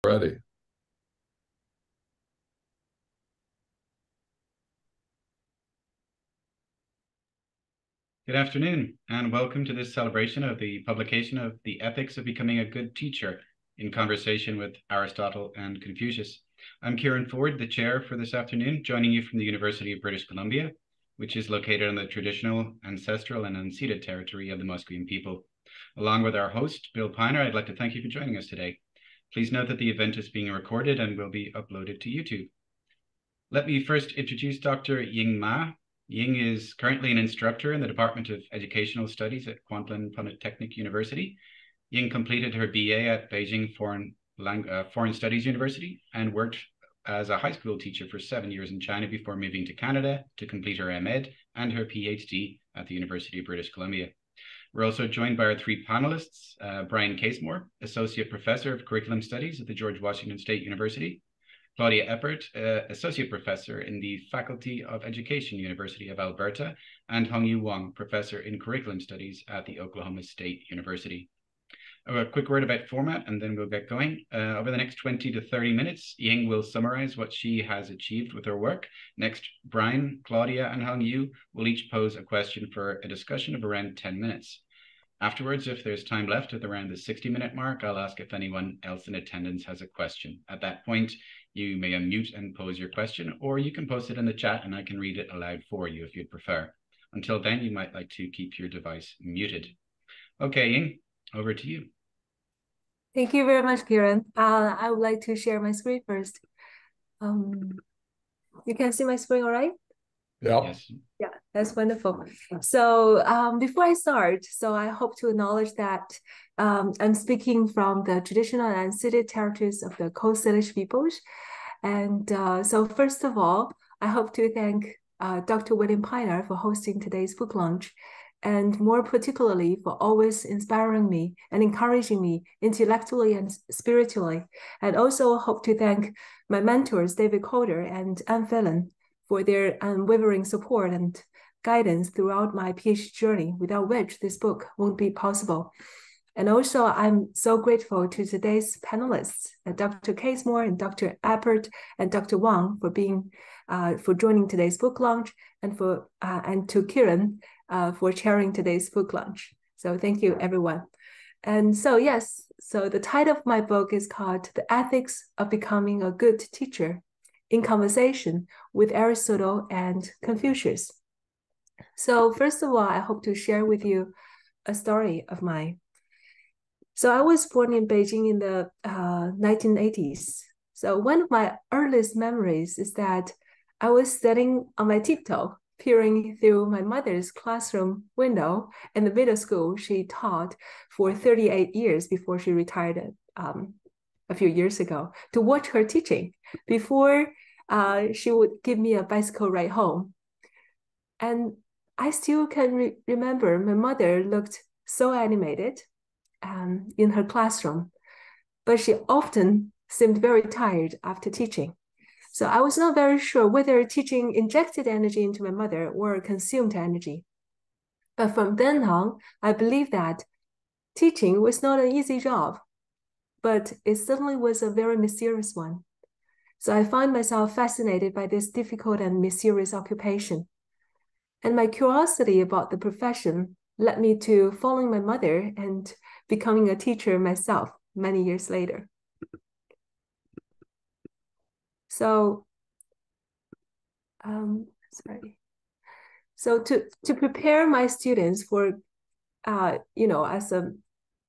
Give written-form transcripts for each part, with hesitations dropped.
Ready. Good afternoon, and welcome to this celebration of the publication of The Ethics of Becoming a Good Teacher in conversation with Aristotle and Confucius. I'm Kieran Forde, the chair for this afternoon, joining you from the University of British Columbia, which is located on the traditional, ancestral, and unceded territory of the Musqueam people. Along with our host, Bill Pinar, I'd like to thank you for joining us today. Please note that the event is being recorded and will be uploaded to YouTube. Let me first introduce Dr. Ying Ma. Ying is currently an instructor in the Department of Educational Studies at Kwantlen Polytechnic University. Ying completed her BA at Beijing Foreign Studies University and worked as a high school teacher for 7 years in China before moving to Canada to complete her MEd and her PhD at the University of British Columbia. We're also joined by our three panelists, Brian Casemore, Associate Professor of Curriculum Studies at the George Washington State University, Claudia Eppert, Associate Professor in the Faculty of Education, University of Alberta, and Hongyu Wang, Professor in Curriculum Studies at the Oklahoma State University. A quick word about format, and then we'll get going. Over the next 20 to 30 minutes, Ying will summarize what she has achieved with her work. Next, Brian, Claudia, and Hongyu will each pose a question for a discussion of around 10 minutes. Afterwards, if there's time left at around the 60-minute mark, I'll ask if anyone else in attendance has a question. At that point, you may unmute and pose your question, or you can post it in the chat and I can read it aloud for you if you'd prefer. Until then, you might like to keep your device muted. Okay, Ying, over to you. Thank you very much, Kieran. I would like to share my screen first. You can see my screen, all right? Yeah. Yes. Yeah, that's wonderful. So before I start, I hope to acknowledge that I'm speaking from the traditional and unceded territories of the Coast Salish peoples. And so first of all, I hope to thank Dr. William Pinar for hosting today's book launch, and more particularly for always inspiring me and encouraging me intellectually and spiritually. And also hope to thank my mentors, David Calder and Anne Phelan, for their unwavering support and guidance throughout my PhD journey, without which this book won't be possible. And also, I'm so grateful to today's panelists, Dr. Casemore and Dr. Eppert and Dr. Wang for joining today's book launch, and to Kieran for chairing today's book launch. So thank you, everyone. And so yes, so the title of my book is called The Ethics of Becoming a Good Teacher, in conversation with Aristotle and Confucius. So first of all, I hope to share with you a story of mine. So I was born in Beijing in the 1980s. So one of my earliest memories is that I was sitting on my tiptoe, peering through my mother's classroom window in the middle school she taught for 38 years before she retired a few years ago, to watch her teaching before she would give me a bicycle ride home. And I still can remember my mother looked so animated in her classroom, but she often seemed very tired after teaching. So I was not very sure whether teaching injected energy into my mother or consumed energy. But from then on, I believed that teaching was not an easy job, but it certainly was a very mysterious one. So I found myself fascinated by this difficult and mysterious occupation. And my curiosity about the profession led me to following my mother and becoming a teacher myself many years later. So, So to prepare my students for, as a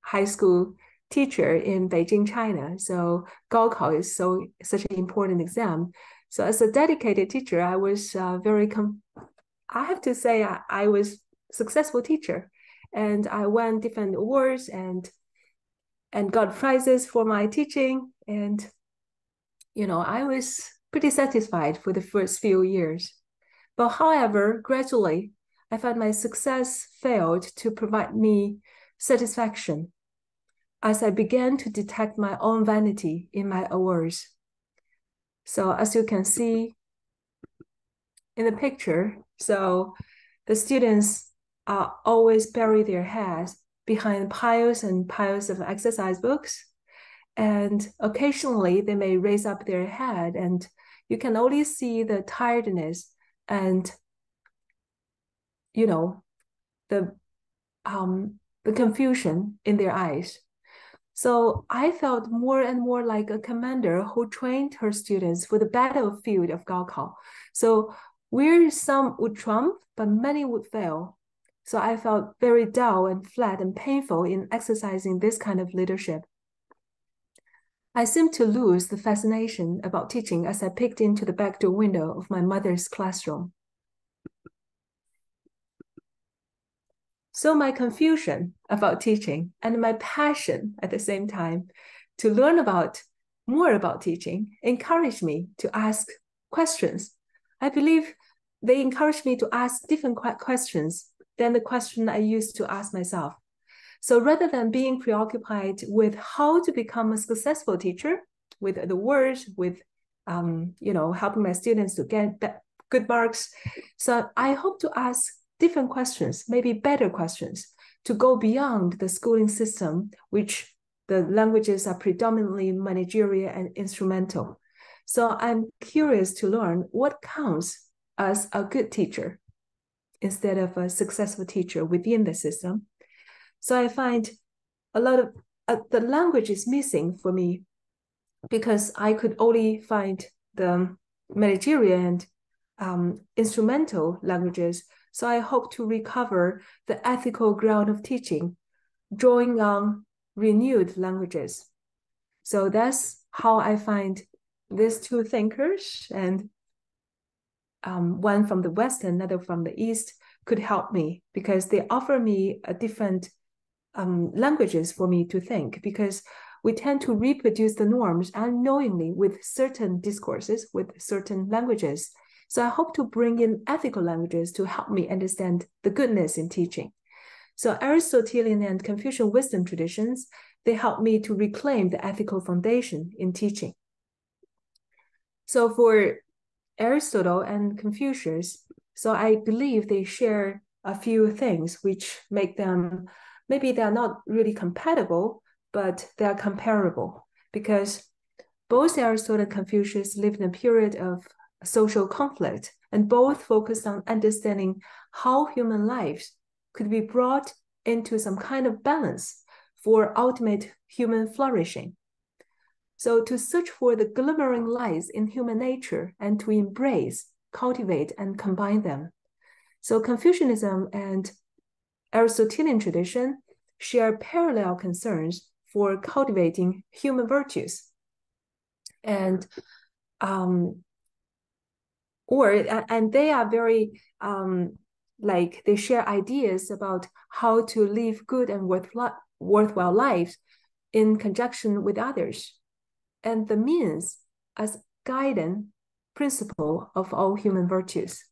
high school teacher in Beijing, China, so Gaokao is such an important exam. So as a dedicated teacher, I was I have to say I was successful teacher, and I won different awards and got prizes for my teaching. And, I was pretty satisfied for the first few years. But however, gradually, I found my success failed to provide me satisfaction as I began to detect my own vanity in my awards. So as you can see in the picture, so the students always bury their heads behind piles and piles of exercise books, And occasionally they may raise up their head, and you can only see the tiredness and, you know, the confusion in their eyes. So I felt more and more like a commander who trained her students for the battlefield of Gaokao. So where some would trump, but many would fail. So I felt very dull and flat and painful in exercising this kind of leadership. I seemed to lose the fascination about teaching as I peeked into the back door window of my mother's classroom. So my confusion about teaching and my passion at the same time to learn more about teaching encouraged me to ask questions. I believe they encouraged me to ask different questions than the question I used to ask myself. So rather than being preoccupied with how to become a successful teacher, with the words, with helping my students to get good marks, so I hope to ask different questions, maybe better questions, to go beyond the schooling system, which the languages are predominantly managerial and instrumental. So I'm curious to learn what counts as a good teacher instead of a successful teacher within the system. So I find a lot of the language is missing for me because I could only find the managerial and instrumental languages. So I hope to recover the ethical ground of teaching, drawing on renewed languages. So that's how I find these two thinkers, and one from the West and another from the East, could help me because they offer me a different languages for me to think, because we tend to reproduce the norms unknowingly with certain discourses, with certain languages. So I hope to bring in ethical languages to help me understand the goodness in teaching. So Aristotelian and Confucian wisdom traditions, they help me to reclaim the ethical foundation in teaching. So for Aristotle and Confucius, so I believe they share a few things which make them, maybe they're not really compatible, but they are comparable, because both Aristotle and Confucius lived in a period of social conflict, and both focused on understanding how human lives could be brought into some kind of balance for ultimate human flourishing. So to search for the glimmering lights in human nature and to embrace, cultivate, and combine them. So Confucianism and Aristotelian tradition share parallel concerns for cultivating human virtues. And they are very they share ideas about how to live good and worthwhile lives in conjunction with others, and the means as guiding principle of all human virtues.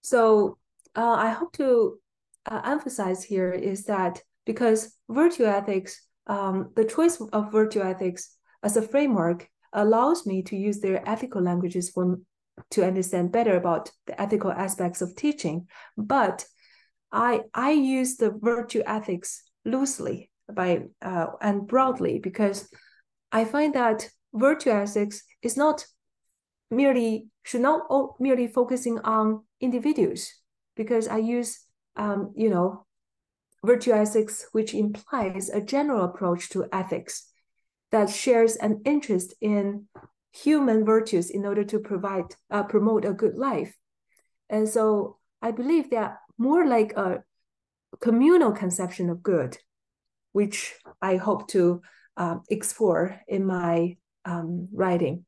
So I hope to emphasize here is that because virtue ethics, the choice of virtue ethics as a framework allows me to use their ethical languages to understand better about the ethical aspects of teaching. But I use the virtue ethics loosely and broadly, because I find that virtue ethics is should not merely focusing on individuals, because I use virtue ethics, which implies a general approach to ethics that shares an interest in human virtues in order to promote a good life. And so I believe they are more like a communal conception of good, which I hope to explore in my writing.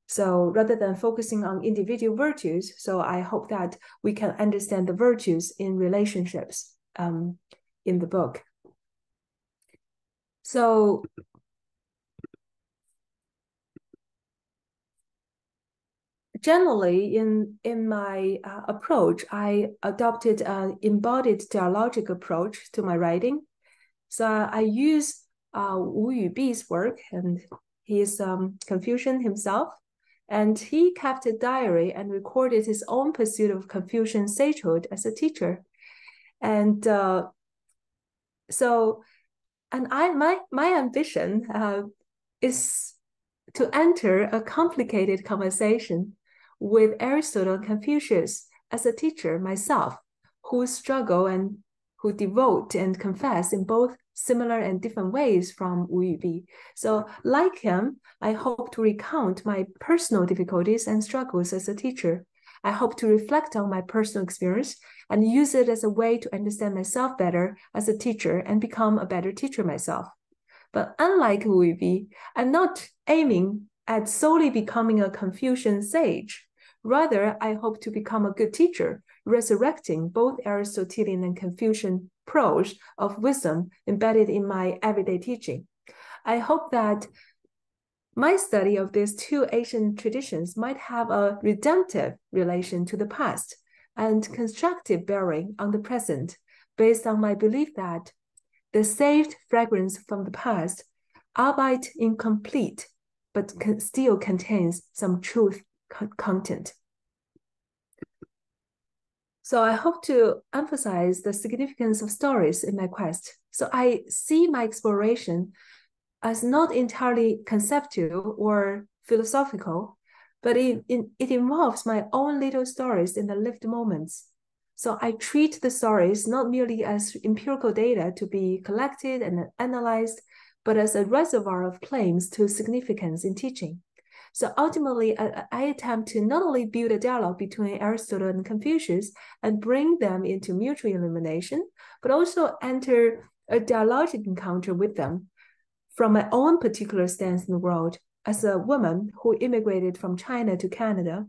So rather than focusing on individual virtues, so I hope that we can understand the virtues in relationships in the book. So generally, in my approach, I adopted an embodied dialogic approach to my writing. So I use Wu Yubi's work, and he's Confucian himself, and he kept a diary and recorded his own pursuit of Confucian sagehood as a teacher. And and my ambition is to enter a complicated conversation with Aristotle and Confucius as a teacher myself, who struggle and who devote and confess in both similar and different ways from Wu Yubi. So like him, I hope to recount my personal difficulties and struggles as a teacher. I hope to reflect on my personal experience and use it as a way to understand myself better as a teacher and become a better teacher myself. But unlike Wu Yubi, I'm not aiming at solely becoming a Confucian sage. Rather, I hope to become a good teacher, resurrecting both Aristotelian and Confucian prose of wisdom embedded in my everyday teaching. I hope that my study of these two ancient traditions might have a redemptive relation to the past and constructive bearing on the present, based on my belief that the saved fragments from the past, albeit incomplete, but still contains some truth content. So I hope to emphasize the significance of stories in my quest. So I see my exploration as not entirely conceptual or philosophical, but it involves my own little stories in the lived moments. So I treat the stories not merely as empirical data to be collected and analyzed, but as a reservoir of claims to significance in teaching. So ultimately, I attempt to not only build a dialogue between Aristotle and Confucius and bring them into mutual illumination, but also enter a dialogic encounter with them from my own particular stance in the world as a woman who immigrated from China to Canada,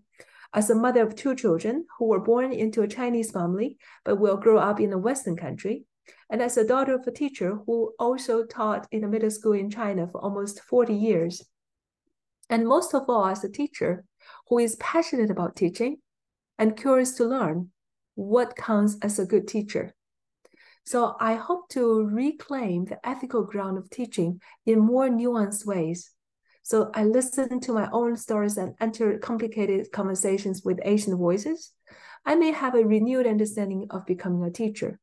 as a mother of two children who were born into a Chinese family but will grow up in a Western country, and as a daughter of a teacher who also taught in a middle school in China for almost 40 years. And most of all, as a teacher who is passionate about teaching and curious to learn what counts as a good teacher. So I hope to reclaim the ethical ground of teaching in more nuanced ways. So I listen to my own stories and enter complicated conversations with ancient voices. I may have a renewed understanding of becoming a teacher.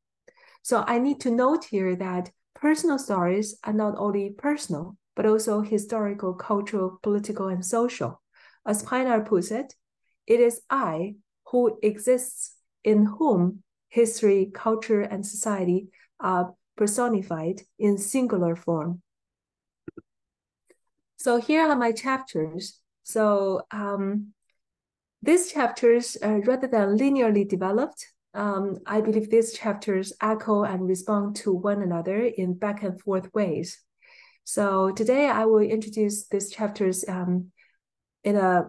So I need to note here that personal stories are not only personal, but also historical, cultural, political, and social. As Pinar puts it, it is I who exists in whom history, culture, and society are personified in singular form. So here are my chapters. So these chapters, rather than linearly developed, I believe these chapters echo and respond to one another in back and forth ways. So today I will introduce these chapters in a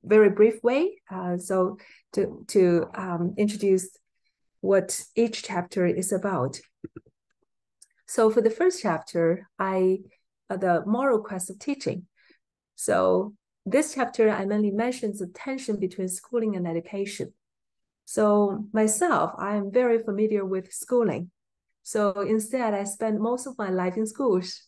very brief way. So to introduce what each chapter is about. So for the first chapter, the moral quest of teaching. So this chapter, I mainly mentions the tension between schooling and education. So myself, I am very familiar with schooling. So instead, I spent most of my life in schools.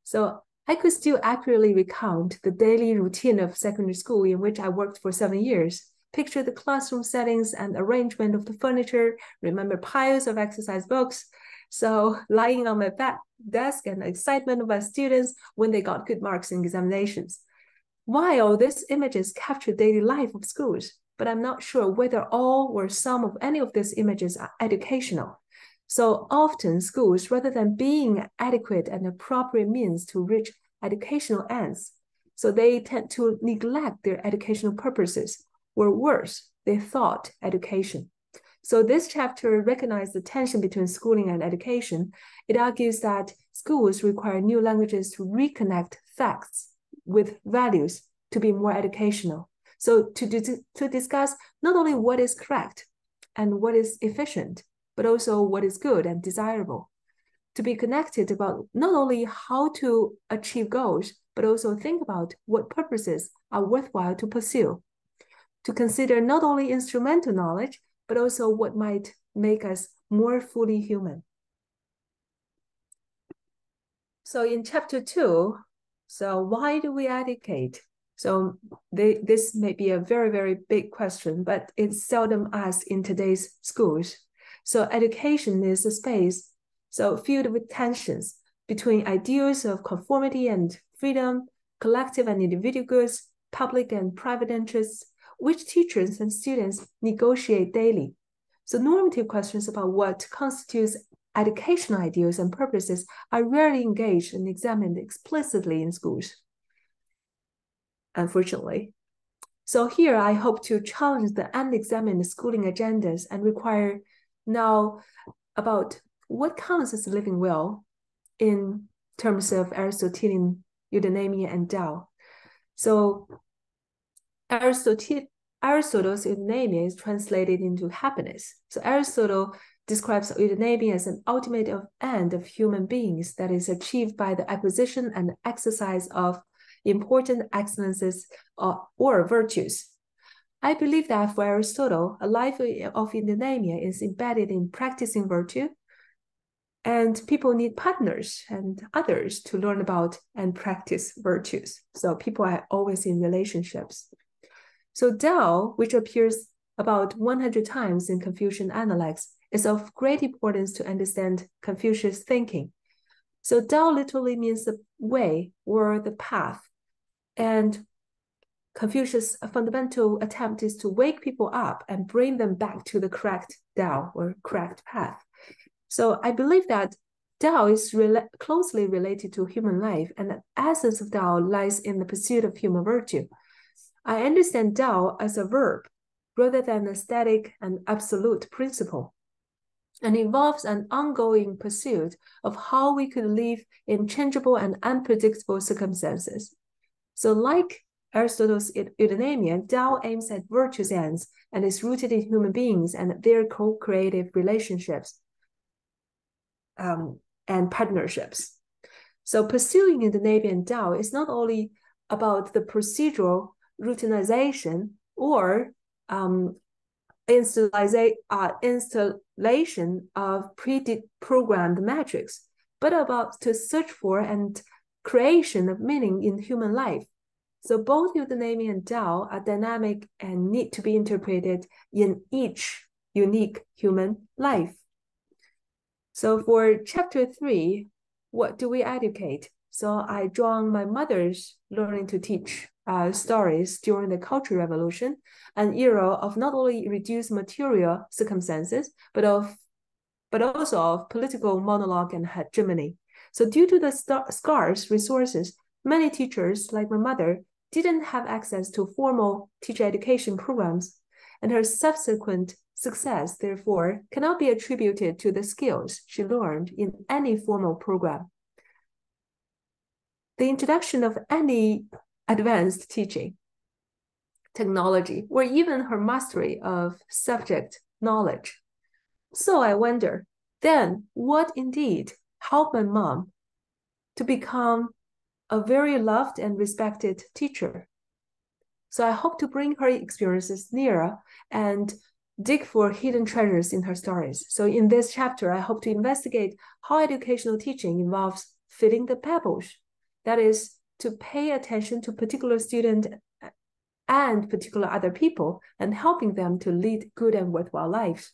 So I could still accurately recount the daily routine of secondary school in which I worked for 7 years, picture the classroom settings and arrangement of the furniture, remember piles of exercise books. So lying on my desk and the excitement of my students when they got good marks in examinations. While these images capture daily life of schools, but I'm not sure whether all or some of any of these images are educational. So often schools, rather than being adequate and appropriate means to reach educational ends, so they tend to neglect their educational purposes, or worse, they thought education. So this chapter recognizes the tension between schooling and education. It argues that schools require new languages to reconnect facts with values to be more educational. So to discuss not only what is correct and what is efficient, but also what is good and desirable. To be connected about not only how to achieve goals, but also think about what purposes are worthwhile to pursue. To consider not only instrumental knowledge, but also what might make us more fully human. So in chapter 2, so why do we educate? So this may be a very, very big question, but it's seldom asked in today's schools. So education is a space So filled with tensions between ideals of conformity and freedom, collective and individual goods, public and private interests, which teachers and students negotiate daily. So normative questions about what constitutes educational ideals and purposes are rarely engaged and examined explicitly in schools, unfortunately. So here I hope to challenge the unexamined schooling agendas and require now about what counts as living well in terms of Aristotelian eudaimonia and Tao. So Aristotle's eudaimonia is translated into happiness. So Aristotle describes eudaimonia as an ultimate end of human beings that is achieved by the acquisition and exercise of important excellences or virtues. I believe that for Aristotle, a life of eudaimonia is embedded in practicing virtue, and people need partners and others to learn about and practice virtues. So people are always in relationships. So Tao, which appears about 100 times in Confucian Analects, is of great importance to understand Confucius' thinking. So Tao literally means the way or the path. And Confucius' fundamental attempt is to wake people up and bring them back to the correct Tao or correct path. So I believe that Tao is closely related to human life, and the essence of Tao lies in the pursuit of human virtue. I understand Tao as a verb rather than a static and absolute principle, and involves an ongoing pursuit of how we could live in changeable and unpredictable circumstances. So like Aristotle's eudaimonia, Tao aims at virtue's ends and is rooted in human beings and their co-creative relationships and partnerships. So pursuing eudaimonia and Tao is not only about the procedural routinization or installation of pre-programmed metrics, but about to search for and creation of meaning in human life. So both eudaimonia and Tao are dynamic and need to be interpreted in each unique human life. So for chapter 3, what do we educate? So I draw on my mother's learning to teach stories during the Cultural Revolution, an era of not only reduced material circumstances, but also of political monologue and hegemony. So due to the scarce resources, many teachers, like my mother, didn't have access to formal teacher education programs, and her subsequent success, therefore, cannot be attributed to the skills she learned in any formal program. The introduction of any advanced teaching technology, or even her mastery of subject knowledge. So I wonder, then what indeed helped my mom to become a very loved and respected teacher? So I hope to bring her experiences nearer and dig for hidden treasures in her stories. So in this chapter, I hope to investigate how educational teaching involves filling the pebbles. That is, to pay attention to particular student and particular other people and helping them to lead good and worthwhile lives.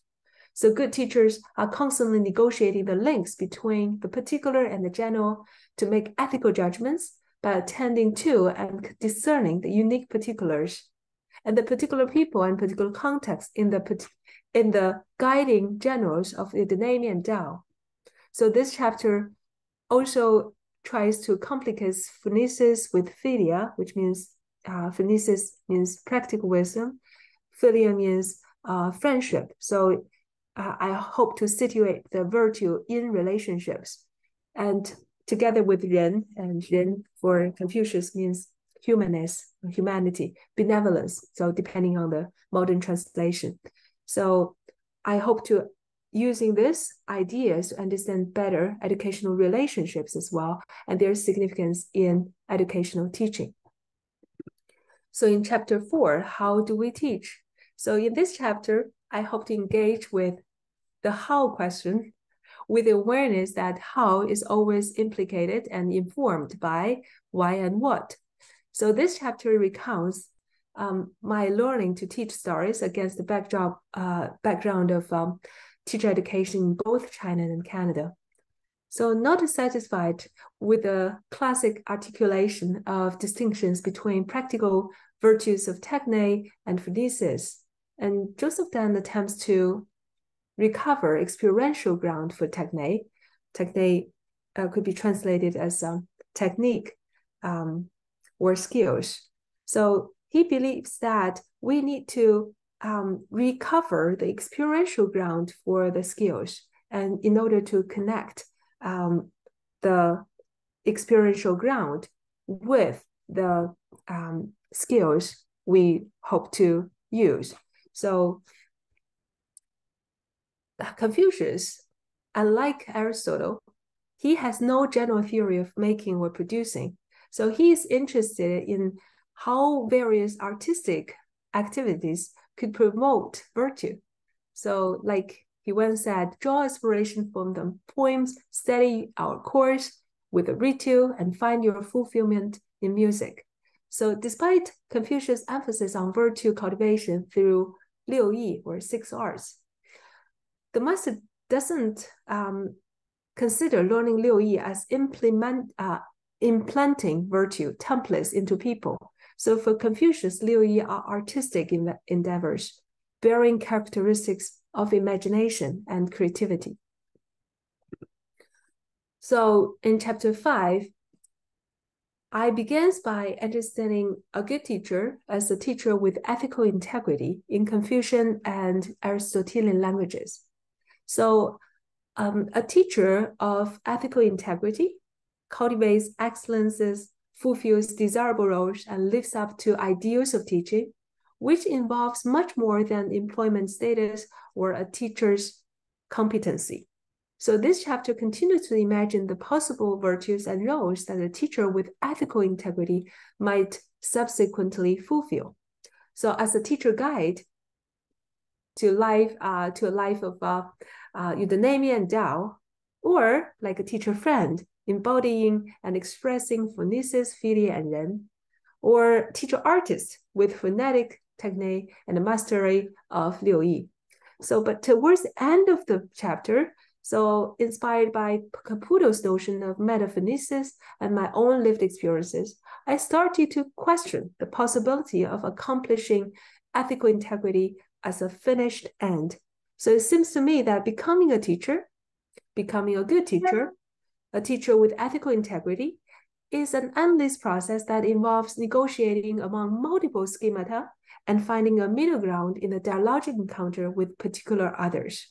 So good teachers are constantly negotiating the links between the particular and the general to make ethical judgments by attending to and discerning the unique particulars and the particular people and particular context in the guiding generals of eudaimonia and Tao. So this chapter also tries to complicate phronesis with philia, which means phronesis means practical wisdom, philia means friendship. So I hope to situate the virtue in relationships, and together with Ren, and Ren for Confucius means humanness, humanity, benevolence. So depending on the modern translation. So I hope to using these ideas to understand better educational relationships as well, and their significance in educational teaching. So in chapter 4, how do we teach? So in this chapter, I hope to engage with the how question with the awareness that how is always implicated and informed by why and what. So this chapter recounts my learning to teach stories against the background of teacher education in both China and Canada. So not satisfied with the classic articulation of distinctions between practical virtues of techne and phronesis, and Joseph then attempts to recover experiential ground for techne. Techne could be translated as technique or skills. So he believes that we need to recover the experiential ground for the skills, and in order to connect the experiential ground with the skills we hope to use. So Confucius, unlike Aristotle, he has no general theory of making or producing. So he is interested in how various artistic activities could promote virtue. So like he once said, draw inspiration from the poems, study our course with a ritual, and find your fulfillment in music. So despite Confucius' emphasis on virtue cultivation through 六艺 or 6 arts, the master doesn't consider learning 六艺 as implanting virtue templates into people. So for Confucius, 六艺 are artistic endeavors, bearing characteristics of imagination and creativity. So in chapter 5, I begins by understanding a good teacher as a teacher with ethical integrity in Confucian and Aristotelian languages. So a teacher of ethical integrity cultivates excellences, fulfills desirable roles, and lives up to ideals of teaching, which involves much more than employment status or a teacher's competency. So this chapter continues to imagine the possible virtues and roles that a teacher with ethical integrity might subsequently fulfill. So as a teacher guide to a life of eudaimonia and Tao, or like a teacher friend, embodying and expressing phronesis, philia, and ren, or teacher artist with phonetic technique and the mastery of 六艺. So, but towards the end of the chapter, so inspired by Caputo's notion of metaphonesis and my own lived experiences, I started to question the possibility of accomplishing ethical integrity as a finished end. So it seems to me that becoming a teacher, becoming a good teacher, a teacher with ethical integrity, is an endless process that involves negotiating among multiple schemata and finding a middle ground in a dialogic encounter with particular others.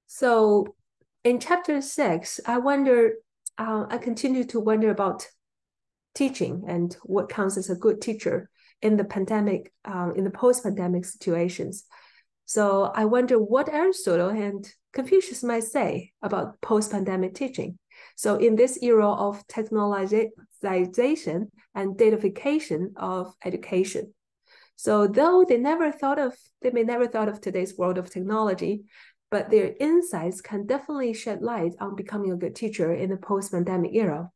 So in chapter 6, I continue to wonder about teaching and what counts as a good teacher in the pandemic, in the post-pandemic situations. So I wonder what Aristotle and Confucius might say about post-pandemic teaching. So in this era of technologization and datafication of education. So though they may never thought of today's world of technology, but their insights can definitely shed light on becoming a good teacher in the post-pandemic era.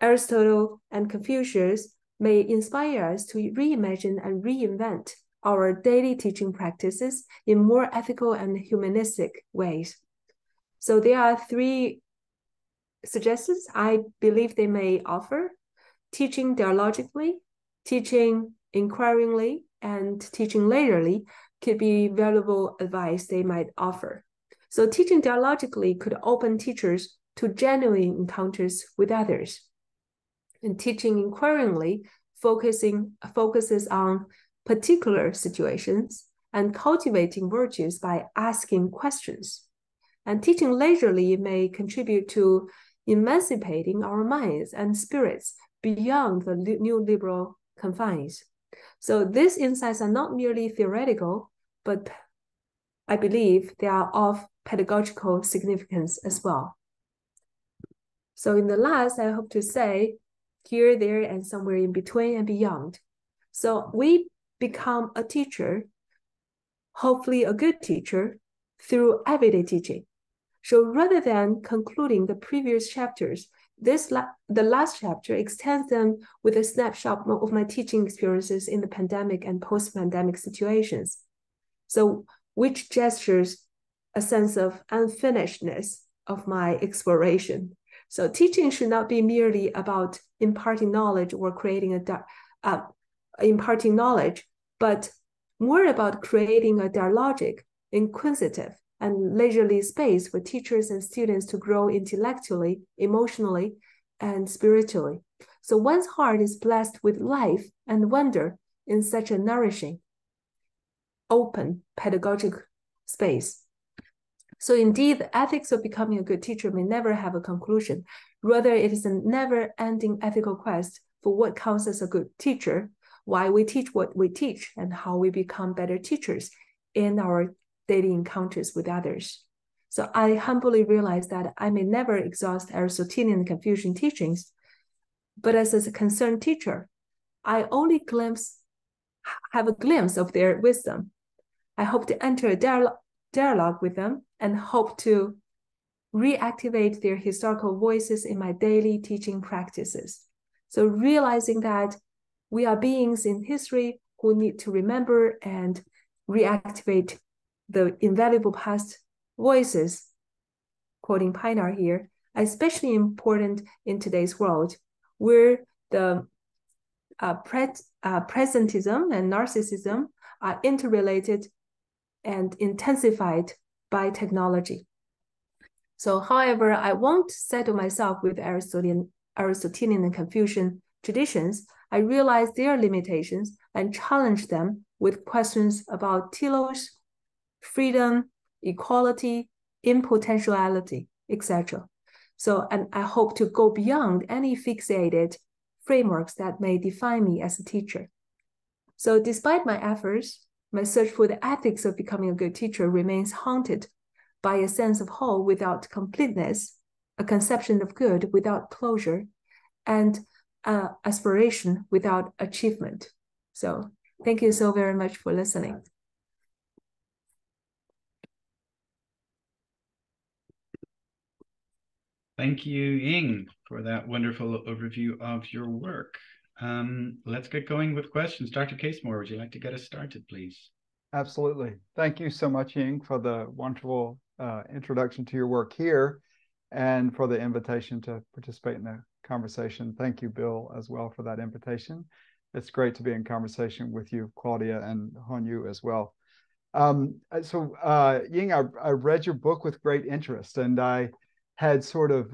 Aristotle and Confucius may inspire us to reimagine and reinvent our daily teaching practices in more ethical and humanistic ways. So there are 3 suggestions I believe they may offer: teaching dialogically, teaching inquiringly, and teaching laterally could be valuable advice they might offer. So teaching dialogically could open teachers to genuine encounters with others. And teaching inquiringly focuses on particular situations and cultivating virtues by asking questions. And teaching leisurely may contribute to emancipating our minds and spirits beyond the new liberal confines. So these insights are not merely theoretical, but I believe they are of pedagogical significance as well. So in the last, I hope to say here, there, and somewhere in between and beyond. So we become a teacher, hopefully a good teacher, through everyday teaching. So rather than concluding the previous chapters, the last chapter extends them with a snapshot of my teaching experiences in the pandemic and post-pandemic situations. So which gestures a sense of unfinishedness of my exploration. So teaching should not be merely about imparting knowledge or imparting knowledge, but more about creating a dialogic, inquisitive, and leisurely space for teachers and students to grow intellectually, emotionally, and spiritually. So one's heart is blessed with life and wonder in such a nourishing, open pedagogic space. So indeed, the ethics of becoming a good teacher may never have a conclusion. Rather, it is a never-ending ethical quest for what counts as a good teacher, why we teach what we teach, and how we become better teachers in our daily encounters with others. So I humbly realize that I may never exhaust Aristotelian and Confucian teachings, but as a concerned teacher, I only have a glimpse of their wisdom. I hope to enter a dialogue with them and hope to reactivate their historical voices in my daily teaching practices. So realizing that we are beings in history who need to remember and reactivate the invaluable past voices, quoting Pinar here, especially important in today's world, where the presentism and narcissism are interrelated and intensified by technology. So, however, I won't settle myself with Aristotelian and Confucian traditions. I realize their limitations and challenge them with questions about telos, freedom, equality, impotentiality, etc. So, and I hope to go beyond any fixated frameworks that may define me as a teacher. So despite my efforts, my search for the ethics of becoming a good teacher remains haunted by a sense of whole without completeness, a conception of good without closure, and aspiration without achievement. So thank you so very much for listening. Thank you, Ying, for that wonderful overview of your work. Let's get going with questions. Dr. Casemore, would you like to get us started, please? Absolutely. Thank you so much, Ying, for the wonderful introduction to your work here and for the invitation to participate in the conversation. Thank you, Bill, as well, for that invitation. It's great to be in conversation with you, Claudia, and Hongyu as well. Ying, I read your book with great interest, and I had sort of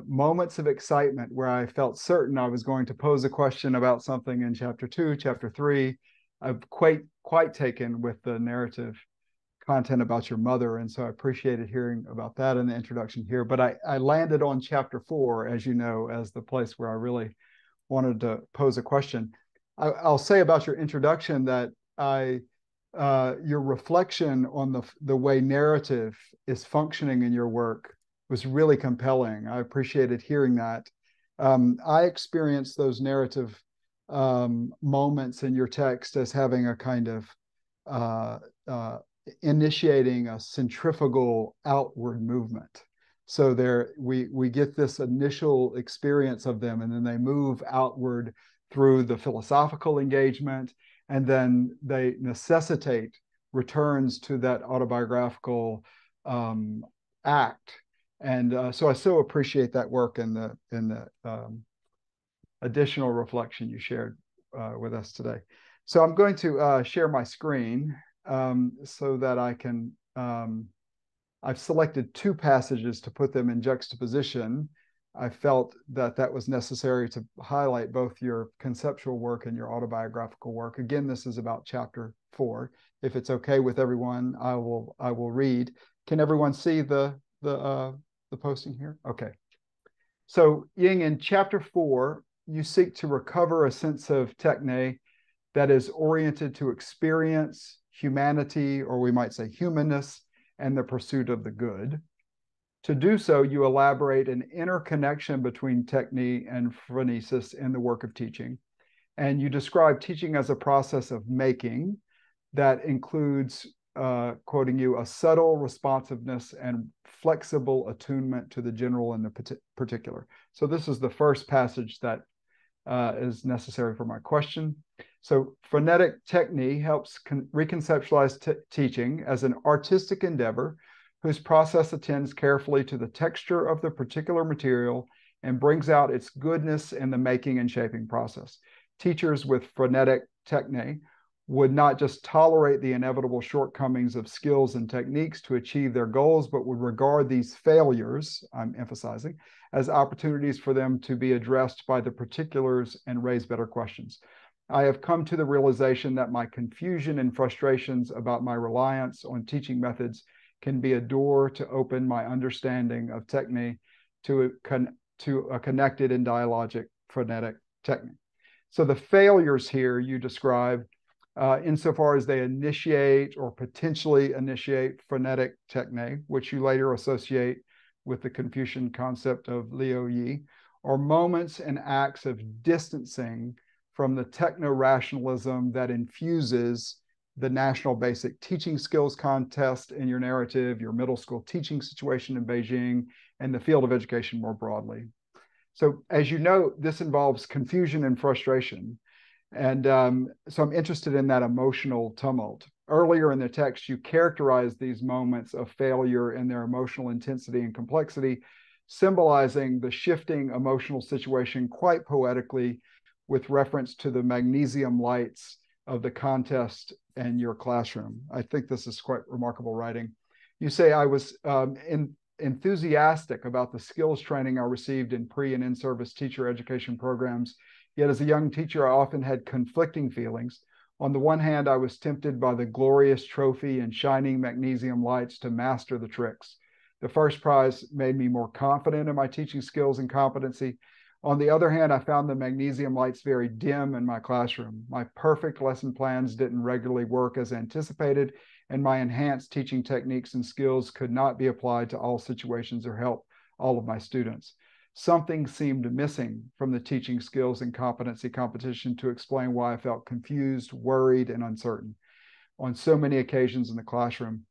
moments of excitement where I felt certain I was going to pose a question about something in chapter 2, chapter 3. I've quite taken with the narrative content about your mother, and so I appreciated hearing about that in the introduction here. But I landed on chapter 4, as you know, as the place where I really wanted to pose a question. I'll say about your introduction that your reflection on the way narrative is functioning in your work was really compelling. I appreciated hearing that. I experienced those narrative moments in your text as having a kind of initiating a centrifugal outward movement. So we get this initial experience of them, and then they move outward through the philosophical engagement, and then they necessitate returns to that autobiographical act. And so I so appreciate that work and the additional reflection you shared with us today. So I'm going to share my screen so that I can, I've selected 2 passages to put them in juxtaposition. I felt that that was necessary to highlight both your conceptual work and your autobiographical work. Again, this is about chapter 4. If it's okay with everyone, I will read. Can everyone see the posting here? Okay. So Ying, in chapter 4, you seek to recover a sense of techne that is oriented to experience, humanity, or we might say humanness, and the pursuit of the good. To do so, you elaborate an interconnection between techne and phronesis in the work of teaching. And you describe teaching as a process of making that includes, quoting you, a subtle responsiveness and flexible attunement to the general and the particular. So this is the first passage that is necessary for my question. So phonetic technique helps reconceptualize teaching as an artistic endeavor whose process attends carefully to the texture of the particular material and brings out its goodness in the making and shaping process. Teachers with phonetic technique would not just tolerate the inevitable shortcomings of skills and techniques to achieve their goals, but would regard these failures, I'm emphasizing, as opportunities for them to be addressed by the particulars and raise better questions. I have come to the realization that my confusion and frustrations about my reliance on teaching methods can be a door to open my understanding of technique to a connected and dialogic phonetic technique. So the failures here you describe insofar as they initiate or potentially initiate phonetic technique, which you later associate with the Confucian concept of Liu Yi, are moments and acts of distancing from the techno-rationalism that infuses the National Basic Teaching Skills Contest in your narrative, your middle school teaching situation in Beijing, and the field of education more broadly. So as you know, this involves confusion and frustration. And so I'm interested in that emotional tumult. Earlier in the text, you characterize these moments of failure in their emotional intensity and complexity, symbolizing the shifting emotional situation quite poetically with reference to the magnesium lights of the contest in your classroom. I think this is quite remarkable writing. You say, I was enthusiastic about the skills training I received in pre and in-service teacher education programs. Yet as a young teacher, I often had conflicting feelings. On the one hand, I was tempted by the glorious trophy and shining magnesium lights to master the tricks. The first prize made me more confident in my teaching skills and competency. On the other hand, I found the magnesium lights very dim in my classroom. My perfect lesson plans didn't regularly work as anticipated, and my enhanced teaching techniques and skills could not be applied to all situations or help all of my students. Something seemed missing from the teaching skills and competency competition to explain why I felt confused, worried, and uncertain. On so many occasions in the classroom,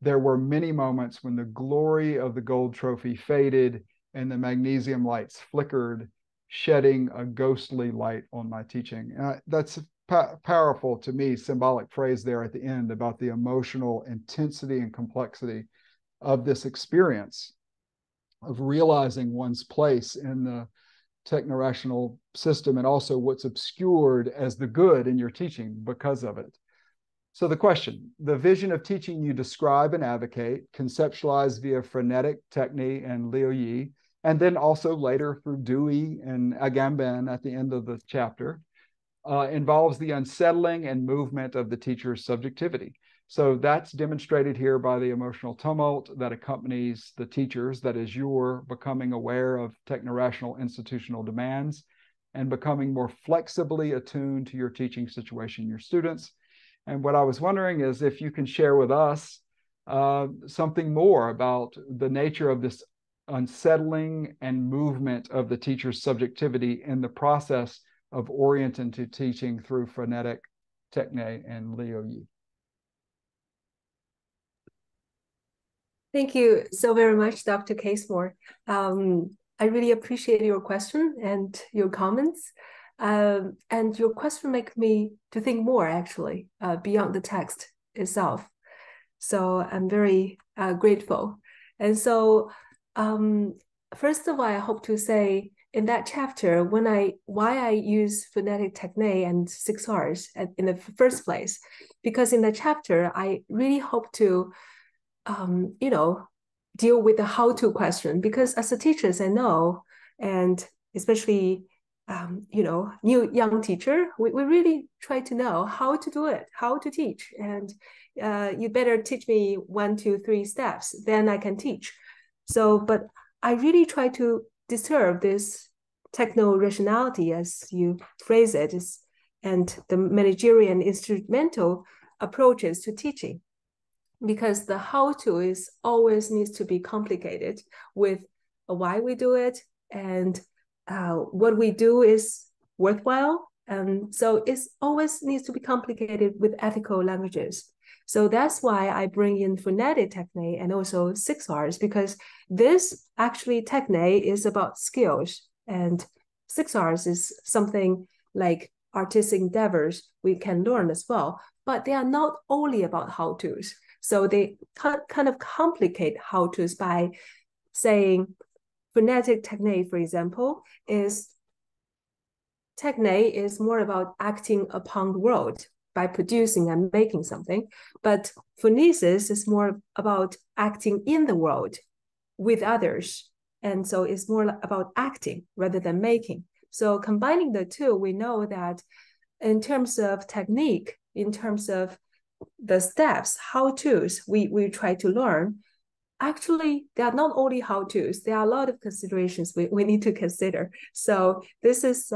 there were many moments when the glory of the gold trophy faded and the magnesium lights flickered, shedding a ghostly light on my teaching. That's a powerful, to me, symbolic phrase there at the end about the emotional intensity and complexity of this experience of realizing one's place in the techno-rational system and also what's obscured as the good in your teaching because of it. So the question, the vision of teaching you describe and advocate, conceptualized via phonetic technique and Liu Yi, and then also later through Dewey and Agamben at the end of the chapter, involves the unsettling and movement of the teacher's subjectivity. So that's demonstrated here by the emotional tumult that accompanies the teachers, that is, you're becoming aware of techno-rational institutional demands and becoming more flexibly attuned to your teaching situation, your students. And what I was wondering is if you can share with us something more about the nature of this unsettling and movement of the teacher's subjectivity in the process of orienting to teaching through phonetic technique and Liu Yi. Thank you so very much, Dr. Casemore. I really appreciate your question and your comments. And your question makes me to think more, actually, beyond the text itself. So I'm very grateful. And so, first of all, I hope to say in that chapter, why I use phonetic technique and 6 R's in the first place, because in the chapter, I really hope to deal with the how-to question, because as a teachers, I know, and especially, new young teacher, we really try to know how to do it, how to teach. And you better teach me 1, 2, 3 steps, then I can teach. So, but I really try to disturb this techno-rationality, as you phrase it, and the managerial instrumental approaches to teaching. Because the how-to is always needs to be complicated with why we do it and what we do is worthwhile. So it always needs to be complicated with ethical languages. So that's why I bring in phonetic technique and also 6 R's, because this actually technique is about skills and 6 R's is something like artistic endeavors we can learn as well, but they are not only about how-tos. So they kind of complicate how-tos by saying phonetic technique, for example, technique is more about acting upon the world by producing and making something, but phonesis is more about acting in the world with others. And so it's more about acting rather than making. So combining the two, we know that in terms of technique, in terms of the steps, how-tos we try to learn, actually, they are not only how-tos, there are a lot of considerations we need to consider. So this is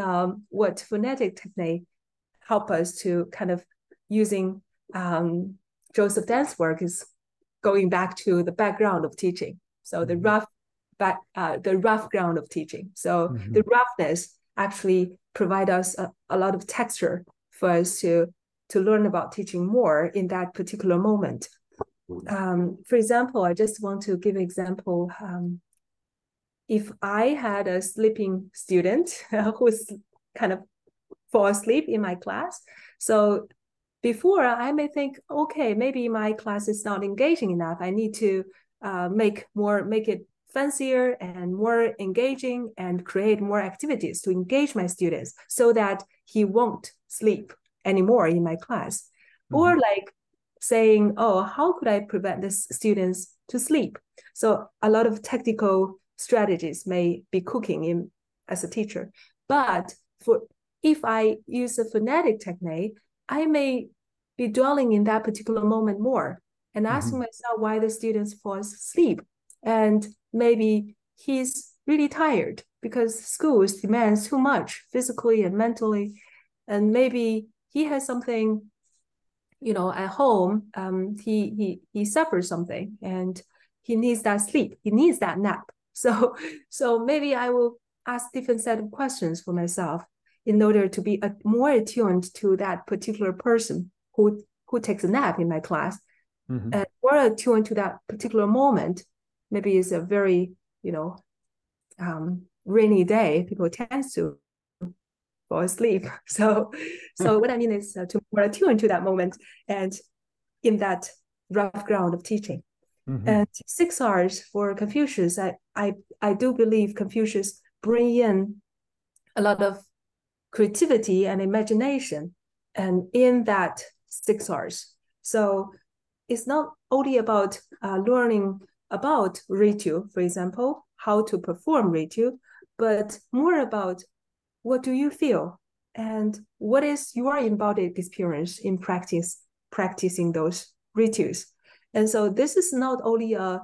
what phonetic technique help us to kind of using Joseph Dan's work is going back to the background of teaching. So the rough ground of teaching. So the roughness actually provide us a lot of texture for us to learn about teaching more in that particular moment. For example, I just want to give an example. If I had a sleeping student who's kind of fall asleep in my class, so before I may think, okay, maybe my class is not engaging enough. I need to make it fancier and more engaging and create more activities to engage my students so that he won't sleep anymore in my class. Or like saying, oh, how could I prevent the students to sleep? So a lot of technical strategies may be cooking in as a teacher. But if I use a phonetic technique, I may be dwelling in that particular moment more and asking myself why the students fall asleep. And maybe he's really tired because schools demands too much physically and mentally. And maybe he has something, at home, he suffers something and he needs that sleep. He needs that nap. So maybe I will ask different set of questions for myself in order to be more attuned to that particular person who takes a nap in my class, and more attuned to that particular moment. Maybe it's a very, rainy day. People tend to fall asleep. So what I mean is to more attune to that moment and in that rough ground of teaching. And 6 R's for Confucius, I do believe Confucius bring in a lot of creativity and imagination and in that 6 R's. So it's not only about learning about ritual, for example, how to perform ritual, but more about what do you feel and what is your embodied experience in practicing those rituals. And so this is not only a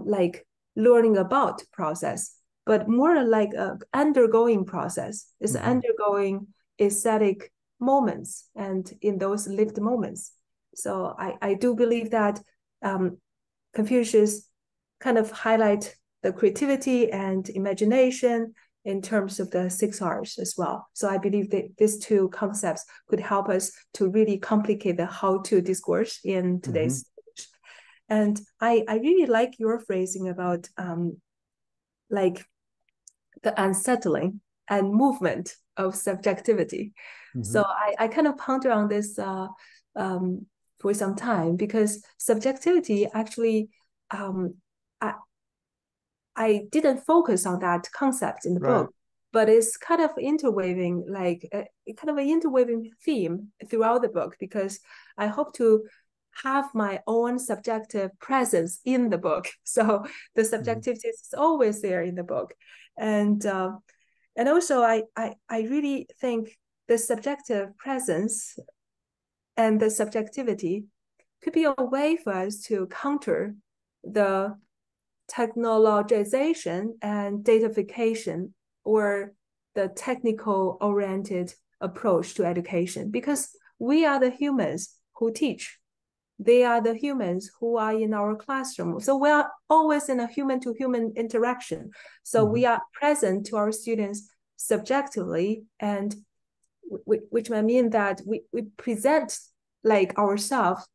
like learning about process, but more like a undergoing process. It's undergoing aesthetic moments and in those lived moments. So I do believe that Confucius kind of highlight the creativity and imagination in terms of the 6 R's as well. So I believe that these two concepts could help us to really complicate the how-to discourse in today's stage. And I really like your phrasing about like the unsettling and movement of subjectivity. So I kind of ponder on this for some time because subjectivity actually, I didn't focus on that concept in the book, but it's kind of interweaving, like kind of an interweaving theme throughout the book because I hope to have my own subjective presence in the book. So the subjectivity is always there in the book. And also I really think the subjective presence and the subjectivity could be a way for us to counter the technologization and datafication or the technical oriented approach to education because we are the humans who teach. They are the humans who are in our classroom. So we are always in a human-to-human interaction. So we are present to our students subjectively, and which might mean that we present like ourselves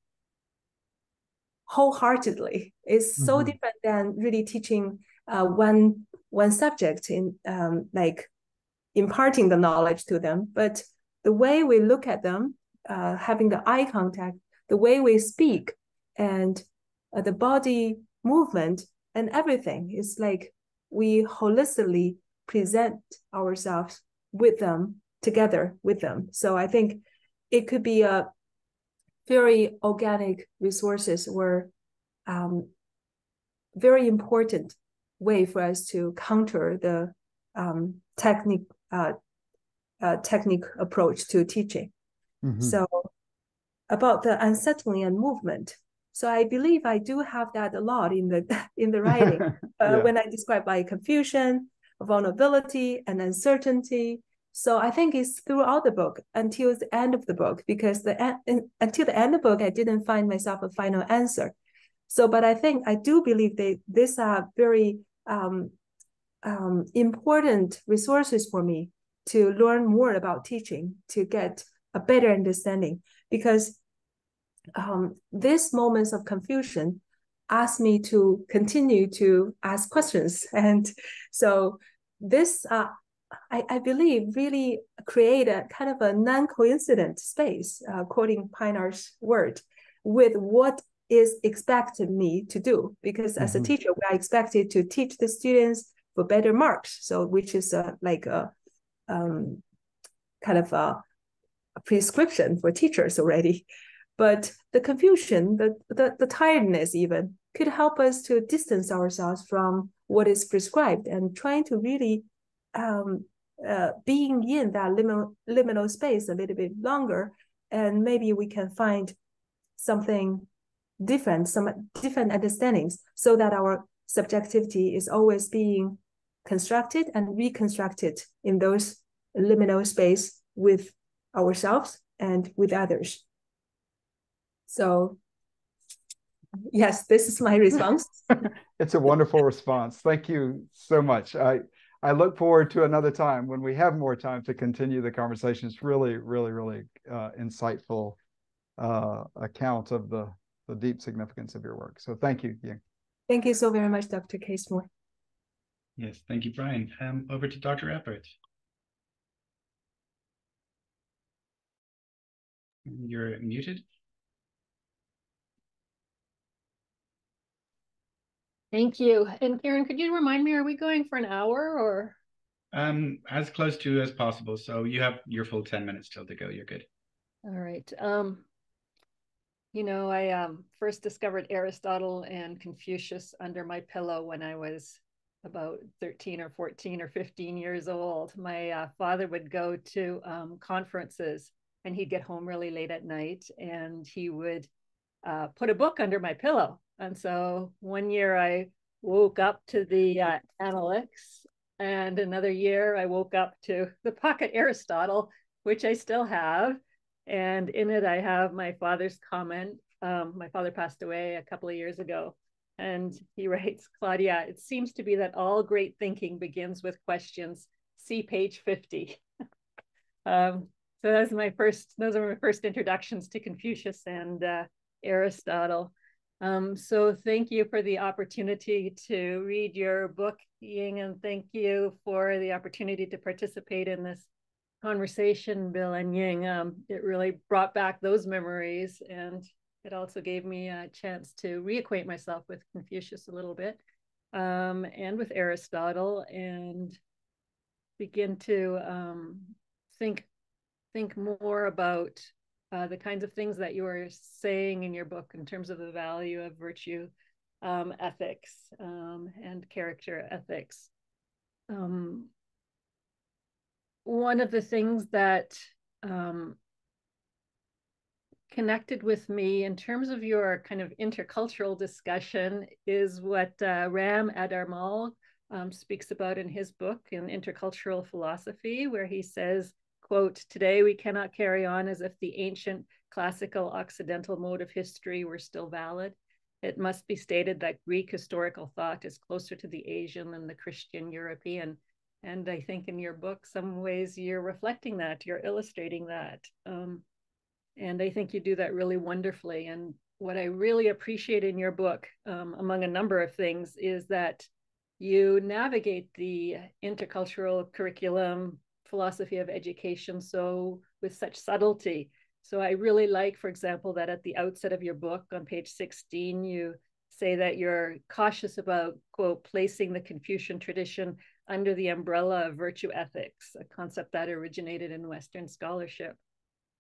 wholeheartedly. It's so different than really teaching one subject in like imparting the knowledge to them, but the way we look at them, having the eye contact, the way we speak, and the body movement and everything is like we holistically present ourselves with them, together with them. So I think it could be a very organic resources or very important way for us to counter the technique approach to teaching. Mm-hmm. So about the unsettling and movement. So I believe I do have that a lot in the writing when I describe like confusion, vulnerability, and uncertainty. So I think it's throughout the book until the end of the book, because until the end of the book, I didn't find myself a final answer. So, but I do believe these are very important resources for me to learn more about teaching, to get a better understanding, because these moments of confusion ask me to continue to ask questions. And so this, I believe, really create a kind of a non-coincident space, quoting Pinar's word, with what is expected me to do. Because as a teacher, we are expected to teach the students for better marks. So which is like a kind of a prescription for teachers already. But the confusion, the tiredness even, could help us to distance ourselves from what is prescribed and trying to really being in that liminal space a little bit longer, and maybe we can find something different, some different understandings, so that our subjectivity is always being constructed and reconstructed in those liminal space with ourselves and with others. So yes, this is my response. It's a wonderful response. Thank you so much. I look forward to another time when we have more time to continue the conversation. It's really, really, really insightful account of the deep significance of your work. So thank you, Ying. Thank you so very much, Dr. Casemore. Yes, thank you, Brian. Over to Dr. Eppert. You're muted. Thank you. And Kieran, could you remind me, are we going for an hour or? As close to as possible. So you have your full 10 minutes till to go. You're good. All right. You know, I first discovered Aristotle and Confucius under my pillow when I was about 13 or 14 or 15 years old. My father would go to conferences, and he'd get home really late at night, and he would put a book under my pillow. And so one year I woke up to the Analytics, and another year I woke up to the Pocket Aristotle, which I still have. And in it, I have my father's comment. My father passed away a couple of years ago. And he writes, Claudia, it seems to be that all great thinking begins with questions. See page 50. So those are my first introductions to Confucius and Aristotle. So thank you for the opportunity to read your book, Ying, and thank you for the opportunity to participate in this conversation, Bill and Ying. It really brought back those memories, and it also gave me a chance to reacquaint myself with Confucius a little bit, and with Aristotle, and begin to think more about the kinds of things that you are saying in your book in terms of the value of virtue ethics and character ethics. One of the things that connected with me in terms of your kind of intercultural discussion is what Ram Adarmal speaks about in his book, in Intercultural Philosophy, where he says, quote, today we cannot carry on as if the ancient classical Occidental mode of history were still valid. It must be stated that Greek historical thought is closer to the Asian than the Christian European. And I think in your book, some ways you're reflecting that, you're illustrating that. And I think you do that really wonderfully. And what I really appreciate in your book, among a number of things, is that you navigate the intercultural curriculum philosophy of education so with such subtlety. So I really like, for example, that at the outset of your book on page 16, you say that you're cautious about, quote, placing the Confucian tradition under the umbrella of virtue ethics, a concept that originated in Western scholarship.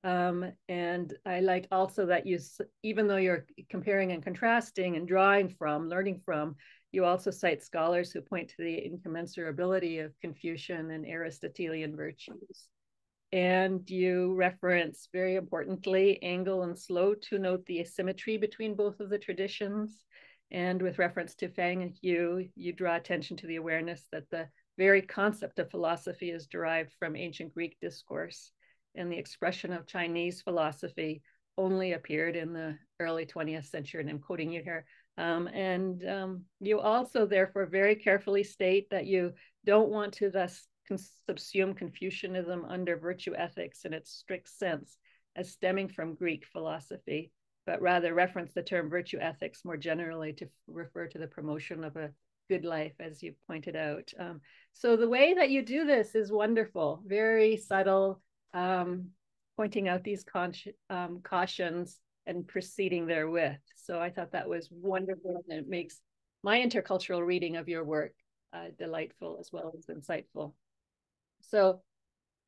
And I like also that you, even though you're comparing and contrasting and drawing from, learning from, you also cite scholars who point to the incommensurability of Confucian and Aristotelian virtues. And you reference, very importantly, Engel and Slow to note the asymmetry between both of the traditions. And with reference to Fang and Hugh, you draw attention to the awareness that the very concept of philosophy is derived from ancient Greek discourse, and the expression of Chinese philosophy only appeared in the early 20th century, and I'm quoting you here. You also therefore very carefully state that you don't want to thus subsume Confucianism under virtue ethics in its strict sense as stemming from Greek philosophy, but rather reference the term virtue ethics more generally to refer to the promotion of a good life, as you pointed out. So the way that you do this is wonderful, very subtle, pointing out these cautions and proceeding therewith. So I thought that was wonderful, and it makes my intercultural reading of your work delightful as well as insightful. So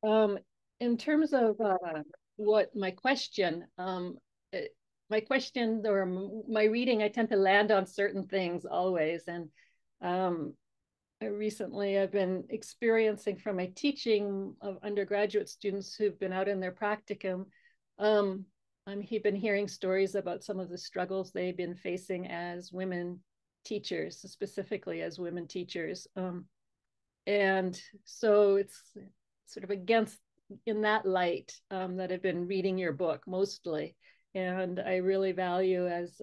in terms of what my question or my reading, I tend to land on certain things always. And recently I've been experiencing from my teaching of undergraduate students who've been out in their practicum, I've been hearing stories about some of the struggles they've been facing as women teachers, specifically as women teachers. And so it's sort of against, in that light, that I've been reading your book mostly. And I really value, as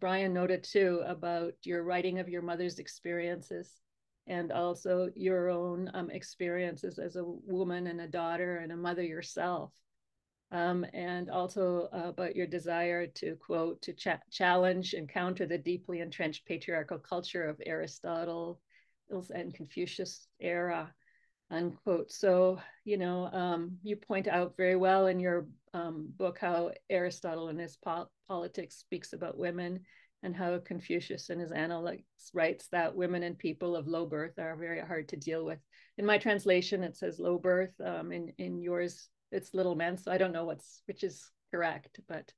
Brian noted too, about your writing of your mother's experiences, and also your own experiences as a woman and a daughter and a mother yourself. And also about your desire to, quote, to challenge and counter the deeply entrenched patriarchal culture of Aristotle and Confucius era, unquote. So, you point out very well in your book how Aristotle in his Politics speaks about women, and how Confucius in his Analects writes that women and people of low birth are very hard to deal with. In my translation, it says low birth. In yours, it's little men. So I don't know which is correct, but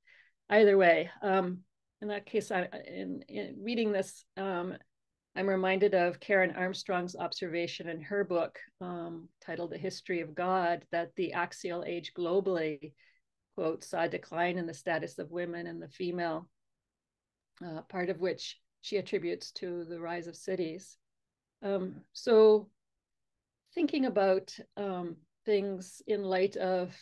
either way, in that case, in reading this, I'm reminded of Karen Armstrong's observation in her book titled The History of God, that the axial age globally, quote, saw a decline in the status of women and the female, part of which she attributes to the rise of cities. So thinking about things in light of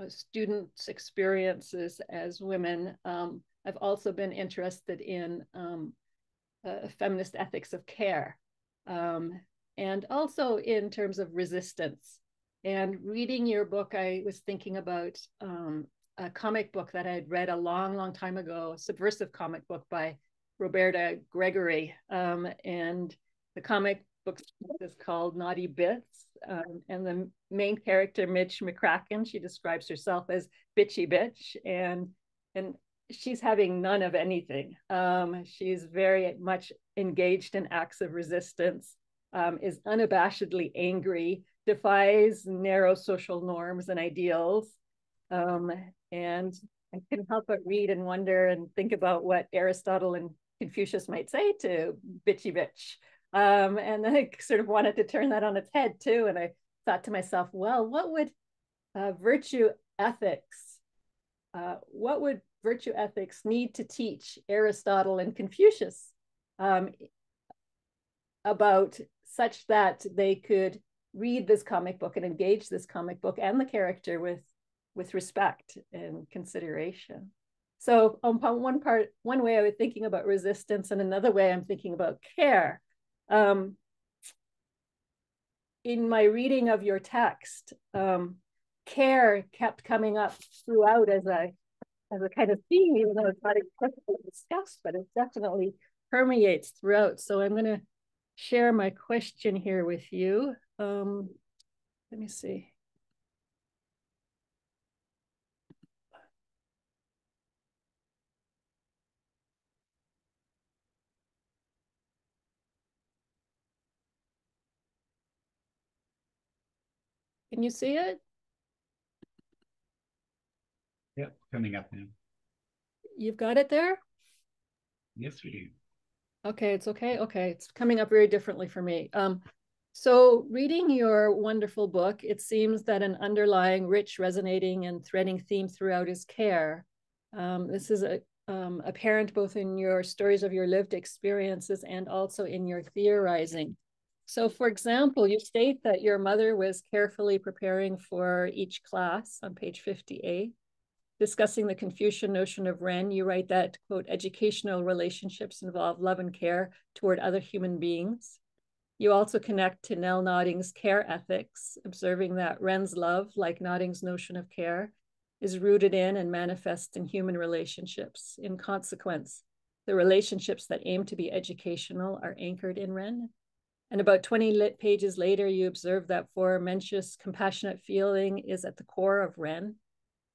students' experiences as women, I've also been interested in feminist ethics of care, and also in terms of resistance. And reading your book, I was thinking about a comic book that I had read a long, long time ago, a subversive comic book by Roberta Gregory. And the comic book is called Naughty Bits. And the main character, Midge McCracken, she describes herself as bitchy bitch. And she's having none of anything. She's very much engaged in acts of resistance, is unabashedly angry, defies narrow social norms and ideals. And I couldn't help but read and wonder and think about what Aristotle and Confucius might say to bitchy bitch. And then I sort of wanted to turn that on its head too. And I thought to myself, well, what would virtue ethics need to teach Aristotle and Confucius about, such that they could read this comic book and engage this comic book and the character with respect and consideration. So one way I was thinking about resistance, and another way I'm thinking about care. In my reading of your text, care kept coming up throughout as a kind of theme, even though it's not explicitly discussed, but it definitely permeates throughout. So I'm going to share my question here with you. let me see. Can you see it? Yep, coming up now. You've got it there? Yes, we do. Okay, it's okay. Okay, it's coming up very differently for me. So reading your wonderful book, it seems that an underlying, rich, resonating, and threading theme throughout is care. This is apparent both in your stories of your lived experiences and also in your theorizing. So, for example, you state that your mother was carefully preparing for each class on page 58. Discussing the Confucian notion of Ren, you write that, quote, educational relationships involve love and care toward other human beings. You also connect to Nell Nodding's care ethics, observing that Ren's love, like Nodding's notion of care, is rooted in and manifests in human relationships. In consequence, the relationships that aim to be educational are anchored in Ren. And about 20 pages later, you observe that for Mencius, compassionate feeling is at the core of Ren.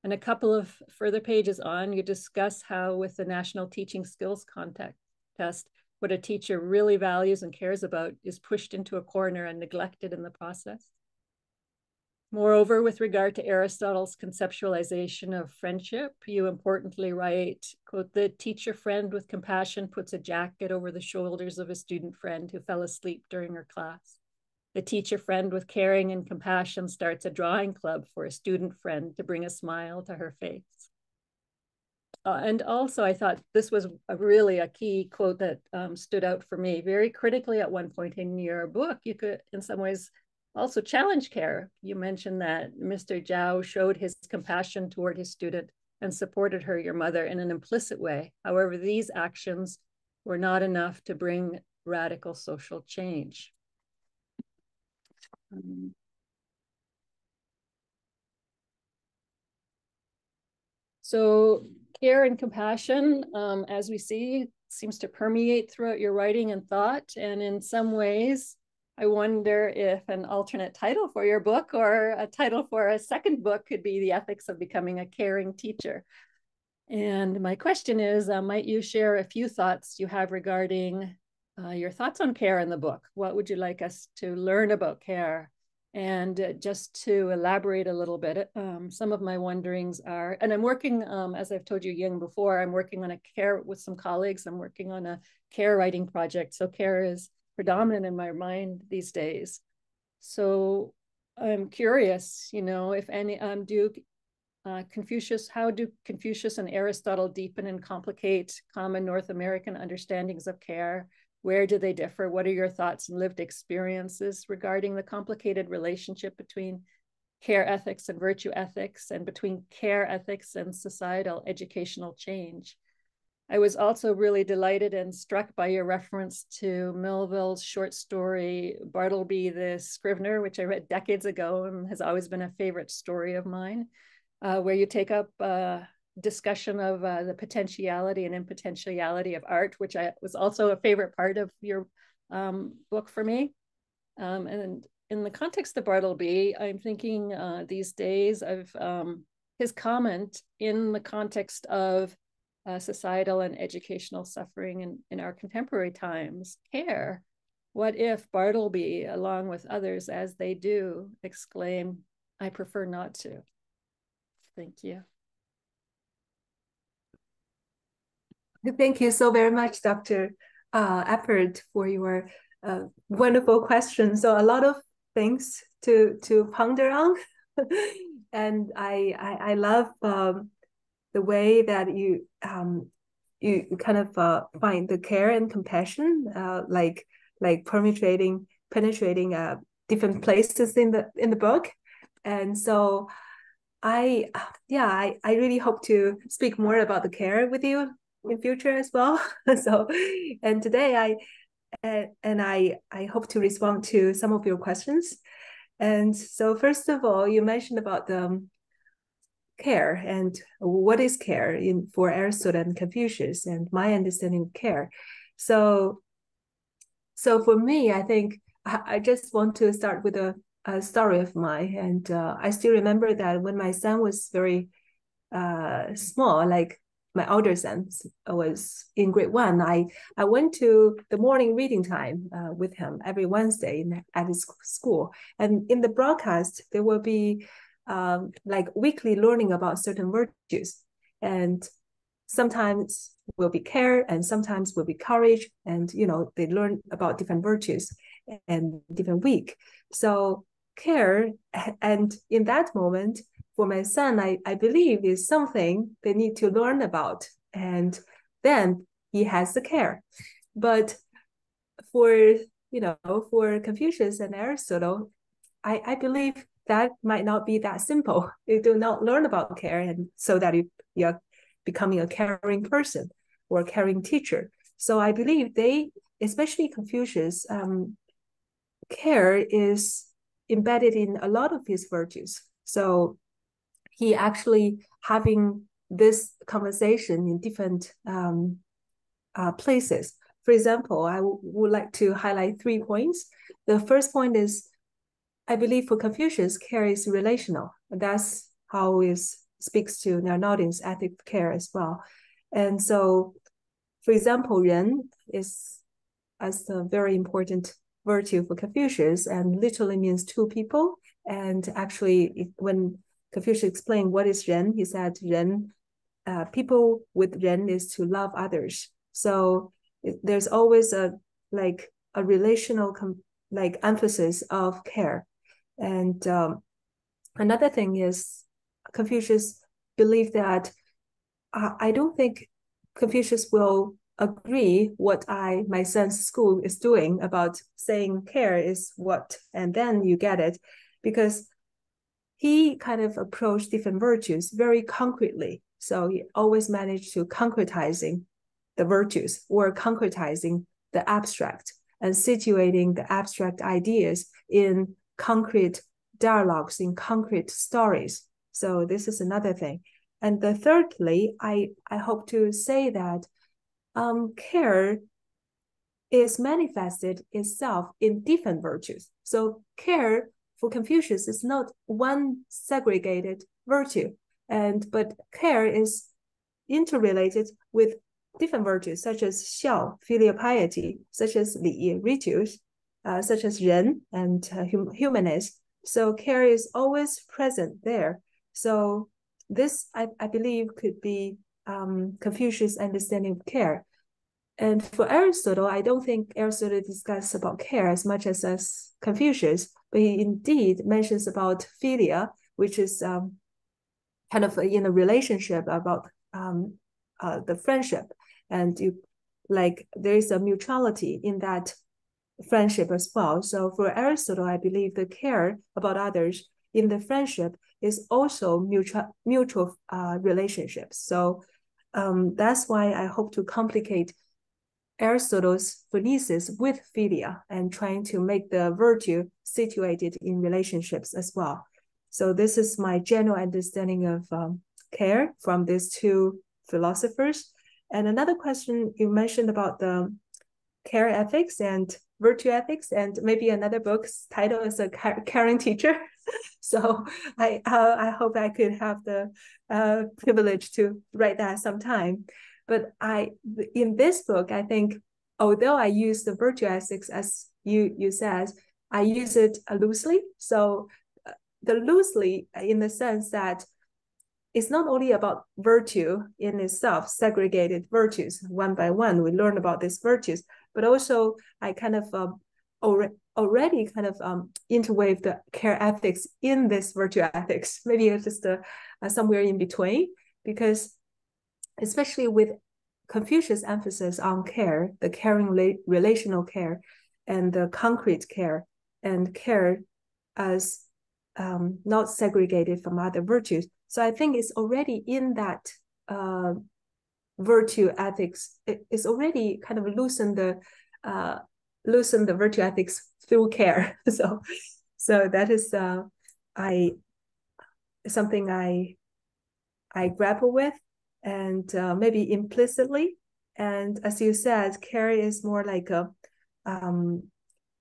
And a couple of further pages on, you discuss how with the National Teaching Skills Test, what a teacher really values and cares about is pushed into a corner and neglected in the process. Moreover, with regard to Aristotle's conceptualization of friendship, you importantly write, quote, the teacher friend with compassion puts a jacket over the shoulders of a student friend who fell asleep during her class. The teacher friend with caring and compassion starts a drawing club for a student friend to bring a smile to her face. And also, I thought this was really a key quote that stood out for me. Very critically at one point in your book, you could, in some ways, also challenge care. You mentioned that Mr. Zhao showed his compassion toward his student and supported her, your mother, in an implicit way. However, these actions were not enough to bring radical social change. So care and compassion, as we see, seems to permeate throughout your writing and thought. And in some ways, I wonder if an alternate title for your book or a title for a second book could be The Ethics of Becoming a Caring Teacher. And my question is, might you share a few thoughts you have regarding your thoughts on care in the book? What would you like us to learn about care? And just to elaborate a little bit, some of my wonderings are, and I'm working, as I've told you, Ying, before, I'm working on a care with some colleagues. I'm working on a care writing project. So care is predominant in my mind these days. So I'm curious, you know, if any, Confucius, how do Confucius and Aristotle deepen and complicate common North American understandings of care? Where do they differ? What are your thoughts and lived experiences regarding the complicated relationship between care ethics and virtue ethics, and between care ethics and societal educational change? I was also really delighted and struck by your reference to Melville's short story, Bartleby the Scrivener, which I read decades ago and has always been a favorite story of mine, where you take up discussion of the potentiality and impotentiality of art, which was also a favorite part of your book for me. And in the context of Bartleby, I'm thinking these days of his comment in the context of societal and educational suffering in our contemporary times. Care. What if Bartleby, along with others as they do, exclaim, I prefer not to? Thank you. Thank you so very much, Dr. Eppert, for your wonderful questions. So a lot of things to ponder on. And I love the way that you kind of find the care and compassion like penetrating different places in the book. And so I really hope to speak more about the care with you in future as well. So, and today I hope to respond to some of your questions. And so first of all, you mentioned about the care and what is care for Aristotle and Confucius and my understanding of care. So for me, I think I just want to start with a story of mine, and I still remember that when my son was very small, like my older son was in grade 1, I went to the morning reading time with him every Wednesday at his school, and in the broadcast there will be like weekly learning about certain virtues, and sometimes will be care and sometimes will be courage, and they learn about different virtues and different week. So care, and in that moment for my son, I believe is something they need to learn about, and then he has the care. But for for Confucius and Aristotle, I believe that might not be that simple. You do not learn about care, and so that you're becoming a caring person or a caring teacher. So I believe they, especially Confucius, care is embedded in a lot of his virtues. So he actually having this conversation in different places. For example, I would like to highlight 3 points. The first point is, I believe for Confucius, care is relational. That's how it speaks to Narodin's ethic of care as well. And so, for example, 人 is as a very important virtue for Confucius, and literally means 2 people. And actually, when Confucius explained what is 人, he said 人, people with 人 is to love others. So there's always a relational emphasis of care. And another thing is, Confucius believed that I don't think Confucius will agree what my son's school is doing about saying care is what, and then you get it, because he kind of approached different virtues very concretely. So he always managed to concretizing the virtues or concretizing the abstract and situating the abstract ideas in concrete dialogues, in concrete stories. So this is another thing. And thirdly, I hope to say that care is manifested itself in different virtues. So care for Confucius is not one segregated virtue, but care is interrelated with different virtues, such as 孝, filial piety, such as 礼, rituals, such as 仁 and humanist. So care is always present there. So this, I believe, could be Confucius' understanding of care. And for Aristotle, I don't think Aristotle discusses about care as much as Confucius, but he indeed mentions about philia, which is kind of in a relationship about the friendship. And there is a mutuality in that friendship as well. So for Aristotle, I believe the care about others in the friendship is also mutual relationships. So that's why I hope to complicate Aristotle's phronesis with philia and trying to make the virtue situated in relationships as well. So this is my general understanding of care from these 2 philosophers. And another question you mentioned about the care ethics and virtue ethics, and maybe another book's title is a caring teacher. So I hope I could have the privilege to write that sometime. But in this book, I think, although I use the virtue ethics as you said, I use it loosely. So the loosely in the sense that it's not only about virtue in itself, segregated virtues, one by one, we learn about these virtues, but also I kind of already kind of interweave the care ethics in this virtue ethics. Maybe it's just somewhere in between, because especially with Confucius' emphasis on care, the caring relational care, and the concrete care, and care as not segregated from other virtues. So I think it's already in that virtue ethics. It's already kind of loosen the virtue ethics through care. So that is something I grapple with, and maybe implicitly. And as you said, care is more like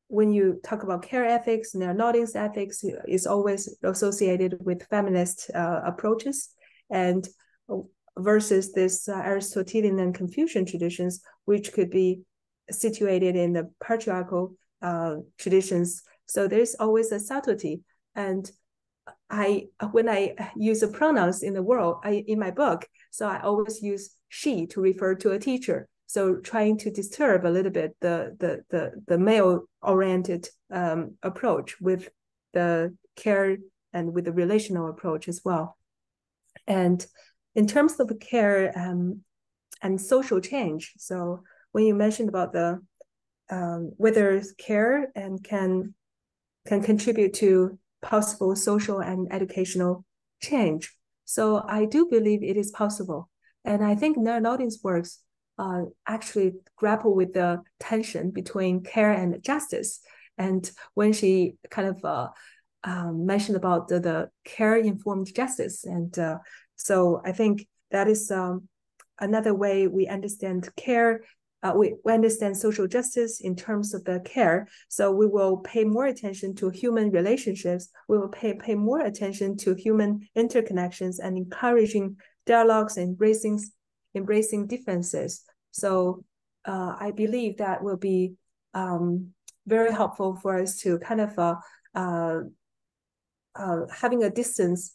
when you talk about care ethics, neo-Nordics ethics is always associated with feminist approaches, and versus this Aristotelian and Confucian traditions, which could be situated in the patriarchal traditions. So there's always a subtlety. And when I use the pronouns in the world, in my book, so I always use she to refer to a teacher. So trying to disturb a little bit the male-oriented approach with the care and with the relational approach as well. And in terms of the care and social change, so when you mentioned about the whether care and can contribute to possible social and educational change, so I do believe it is possible, and I think neo-Nordics works actually grapple with the tension between care and justice. And when she kind of mentioned about the care-informed justice, and so I think that is another way we understand care. We understand social justice in terms of the care. So we will pay more attention to human relationships. We will pay more attention to human interconnections and encouraging dialogues and embracing differences. So I believe that will be very helpful for us to kind of having a distance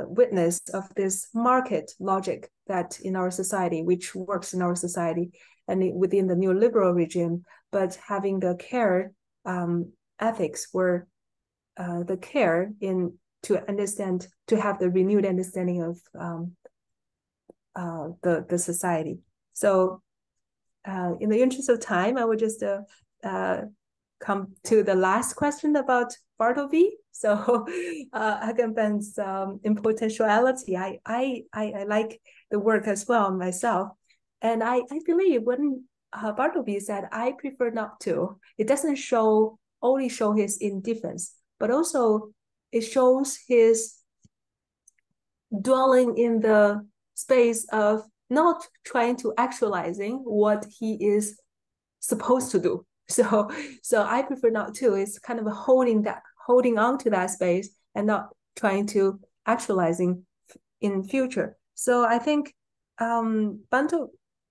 witness of this market logic that in our society, which works in our society and within the neoliberal regime, but having the care ethics where the care to have the renewed understanding of the society. So in the interest of time, I would just come to the last question about Bartleby. So Agamben's impotentiality, I like the work as well myself. And I believe when Bartleby said, I prefer not to, it doesn't only show his indifference, but also it shows his dwelling in the space of not trying to actualizing what he is supposed to do. So I prefer not to. It's kind of holding on to that space and not trying to actualizing in future. So I think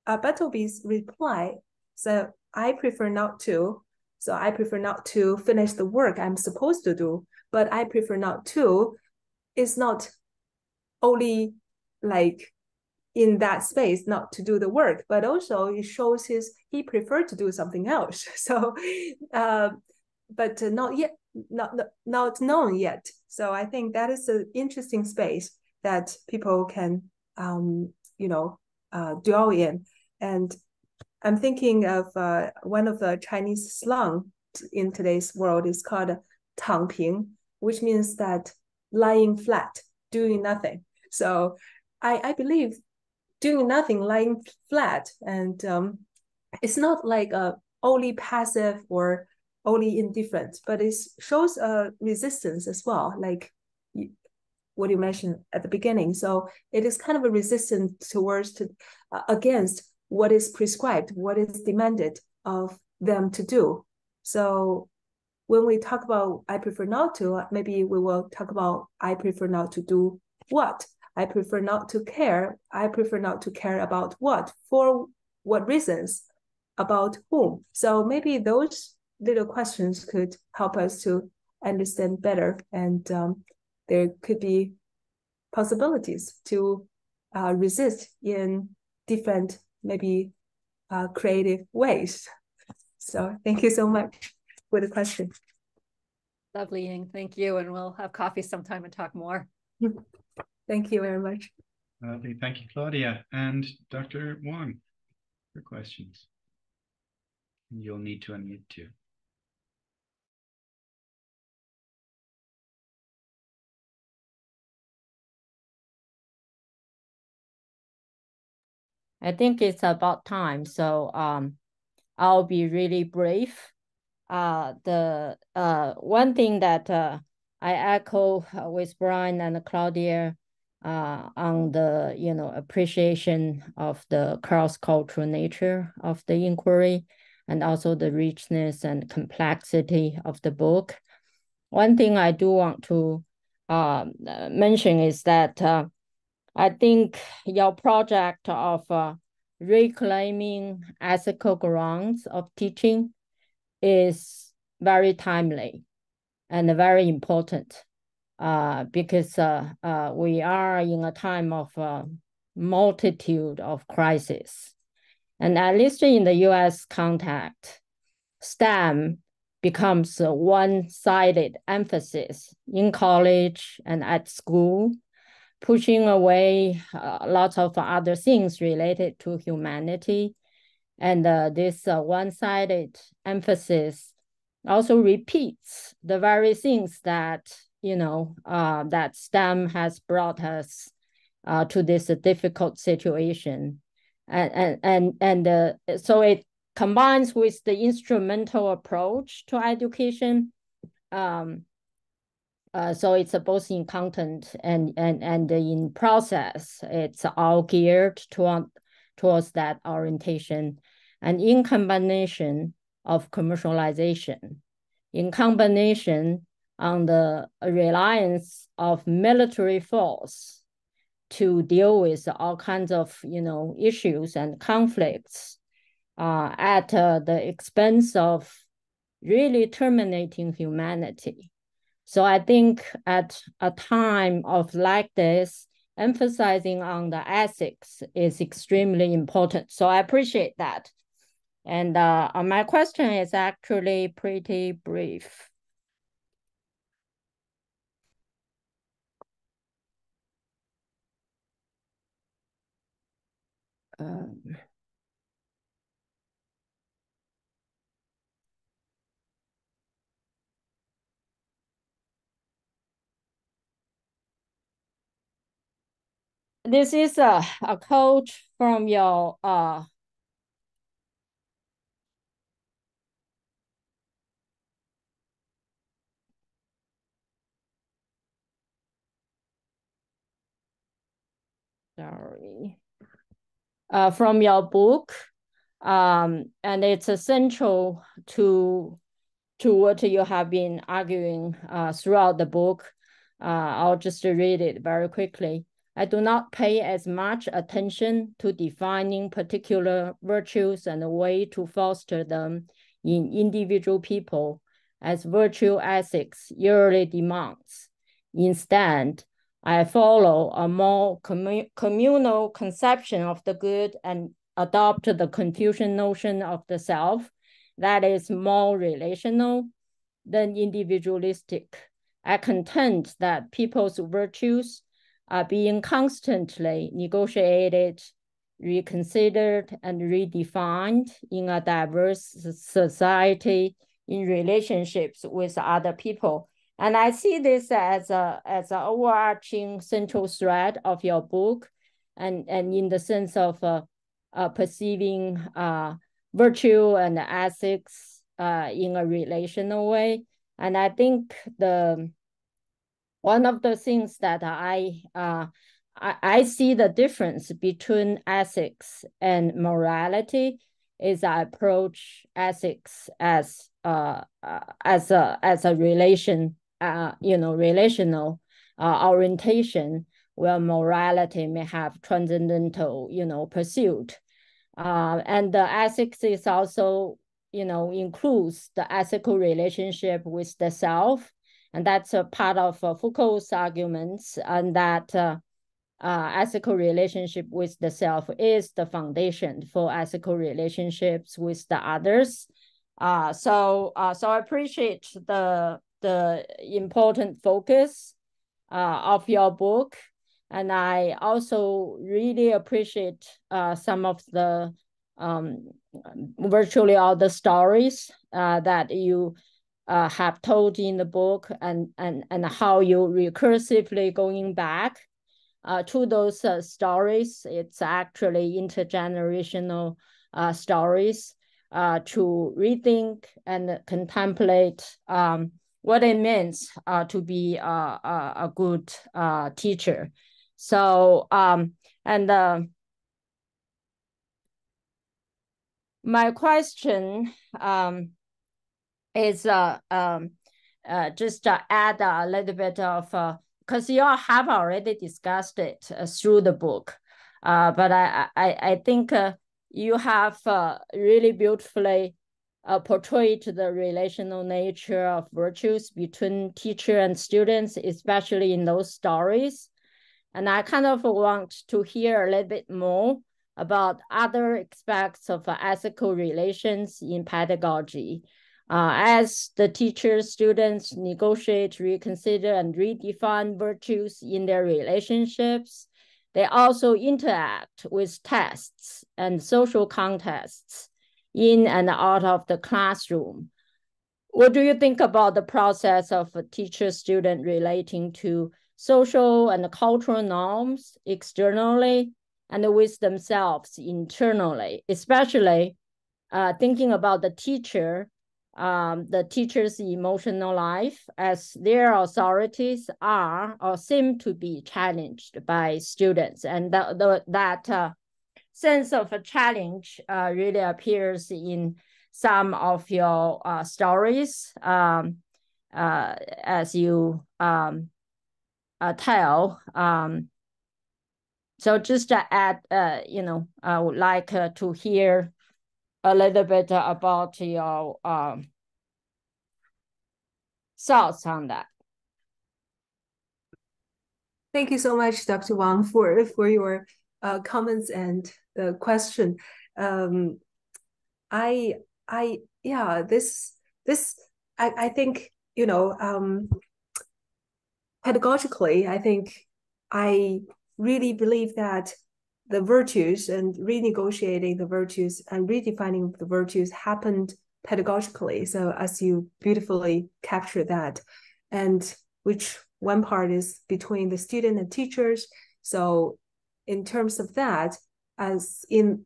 Bartleby's reply, so I prefer not to. So I prefer not to finish the work I'm supposed to do, but I prefer not to is not only like in that space not to do the work, but also it shows he preferred to do something else. So but not yet, not known yet. So I think that is an interesting space that people can dwell in. And I'm thinking of one of the Chinese slang in today's world is called 躺平, which means that lying flat, doing nothing. So I believe doing nothing, lying flat, and it's not like only passive or only indifferent, but it shows a resistance as well, like what you mentioned at the beginning. So it is kind of a resistance against what is prescribed, what is demanded of them to do. So when we talk about I prefer not to, maybe we will talk about I prefer not to do what? I prefer not to care. I prefer not to care about what, for what reasons, about whom. So maybe those little questions could help us to understand better, and there could be possibilities to resist in different, maybe creative ways. So thank you so much for the question. Lovely, Ying. Thank you. And we'll have coffee sometime and talk more. Thank you very much. Lovely. Thank you, Claudia. And Dr. Wang, your questions. You'll need to unmute too. I think it's about time. So I'll be really brief. The one thing that I echo with Brian and Claudia on the appreciation of the cross-cultural nature of the inquiry. and also the richness and complexity of the book. One thing I do want to mention is that I think your project of reclaiming ethical grounds of teaching is very timely and very important because we are in a time of multitude of crises. And at least in the US context, STEM becomes a one-sided emphasis in college and at school, pushing away lots of other things related to humanity. And this one-sided emphasis also repeats the very things that, that STEM has brought us to this difficult situation. And so it combines with the instrumental approach to education. So it's both in content and in process. It's all geared towards that orientation, and in combination of commercialization, in combination on the reliance of military force to deal with all kinds of issues and conflicts at the expense of really terminating humanity. So I think at a time of like this, emphasizing on the ethics is extremely important. So I appreciate that. And my question is actually pretty brief. This is a quote from your from your book, and it's essential to what you have been arguing throughout the book. I'll just read it very quickly. I do not pay as much attention to defining particular virtues and a way to foster them in individual people as virtue ethics usually demands. Instead, I follow a more communal conception of the good and adopt the Confucian notion of the self that is more relational than individualistic. I contend that people's virtues are being constantly negotiated, reconsidered, and redefined in a diverse society in relationships with other people. And I see this as an overarching central thread of your book, and in the sense of perceiving virtue and ethics in a relational way. And I think one of the things that I see the difference between ethics and morality is I approach ethics as a relational orientation, where morality may have transcendental, pursuit. And the ethics is also, includes the ethical relationship with the self. And that's a part of Foucault's arguments, and that ethical relationship with the self is the foundation for ethical relationships with the others. So I appreciate the important focus of your book. And I also really appreciate some of the virtually all the stories that you have told in the book, and how you recursively going back to those stories. It's actually intergenerational stories to rethink and contemplate what it means to be a good teacher. So my question is just to add a little bit of, because you all have already discussed it through the book, but I think you have really beautifully portrayed the relational nature of virtues between teacher and students, especially in those stories. And I kind of want to hear a little bit more about other aspects of ethical relations in pedagogy. As the teachers, students negotiate, reconsider, and redefine virtues in their relationships, they also interact with tests and social contexts in and out of the classroom. What do you think about the process of a teacher-student relating to social and cultural norms externally and with themselves internally, especially thinking about the teacher's emotional life, as their authorities are or seem to be challenged by students, and that sense of a challenge really appears in some of your stories as you tell. So just to add, I would like to hear a little bit about your thoughts on that. Thank you so much, Dr. Wang, for your comments and the question. I think, pedagogically, I think I really believe that the virtues and renegotiating the virtues and redefining the virtues happened pedagogically. So as you beautifully captured that, and which one part is between the student and teachers. So in terms of that, as in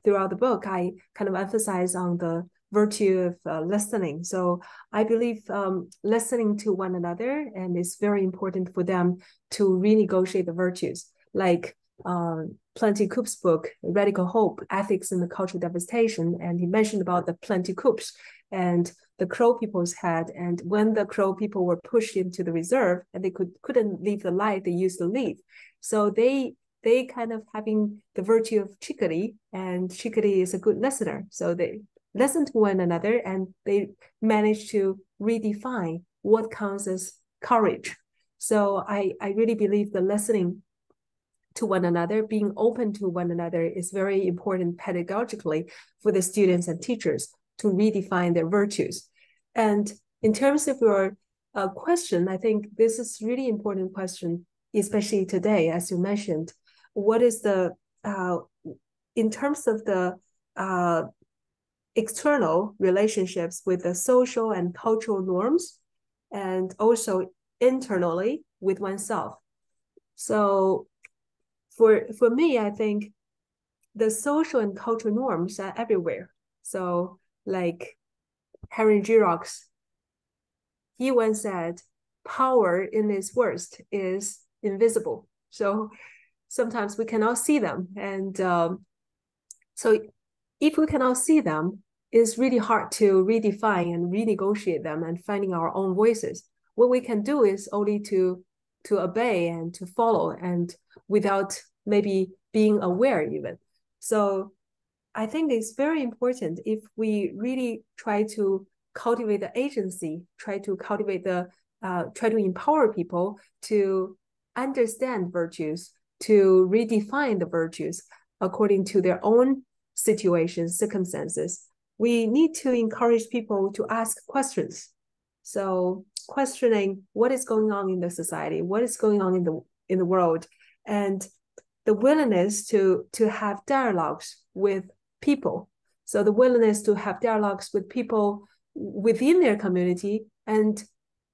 throughout the book, I kind of emphasize on the virtue of listening. So I believe listening to one another, and it's very important for them to renegotiate the virtues, like Plenty Coop's book, Radical Hope, Ethics in the Cultural Devastation. And he mentioned about the Plenty Coops and the Crow people's had. And when the Crow people were pushed into the reserve and they couldn't live the life they used to live. So they kind of having the virtue of chickadee, and chickadee is a good listener. So they listen to one another and they manage to redefine what counts as courage. So I really believe the listening to one another, being open to one another is very important pedagogically for the students and teachers to redefine their virtues. And in terms of your question, I think this is really important question, especially today, as you mentioned. What is the, in terms of the external relationships with the social and cultural norms, and also internally with oneself. So for me, I think the social and cultural norms are everywhere. So like Henry Giroux, he once said, power in its worst is invisible. So sometimes we cannot see them. And so if we cannot see them, it's really hard to redefine and renegotiate them and finding our own voices. What we can do is only to obey and to follow, and without maybe being aware even. So I think it's very important if we really try to cultivate the agency, try to cultivate the, try to empower people to understand virtues, to redefine the virtues according to their own situations, circumstances. We need to encourage people to ask questions. So questioning what is going on in the society, what is going on in the world, and the willingness to have dialogues with people. So the willingness to have dialogues with people within their community and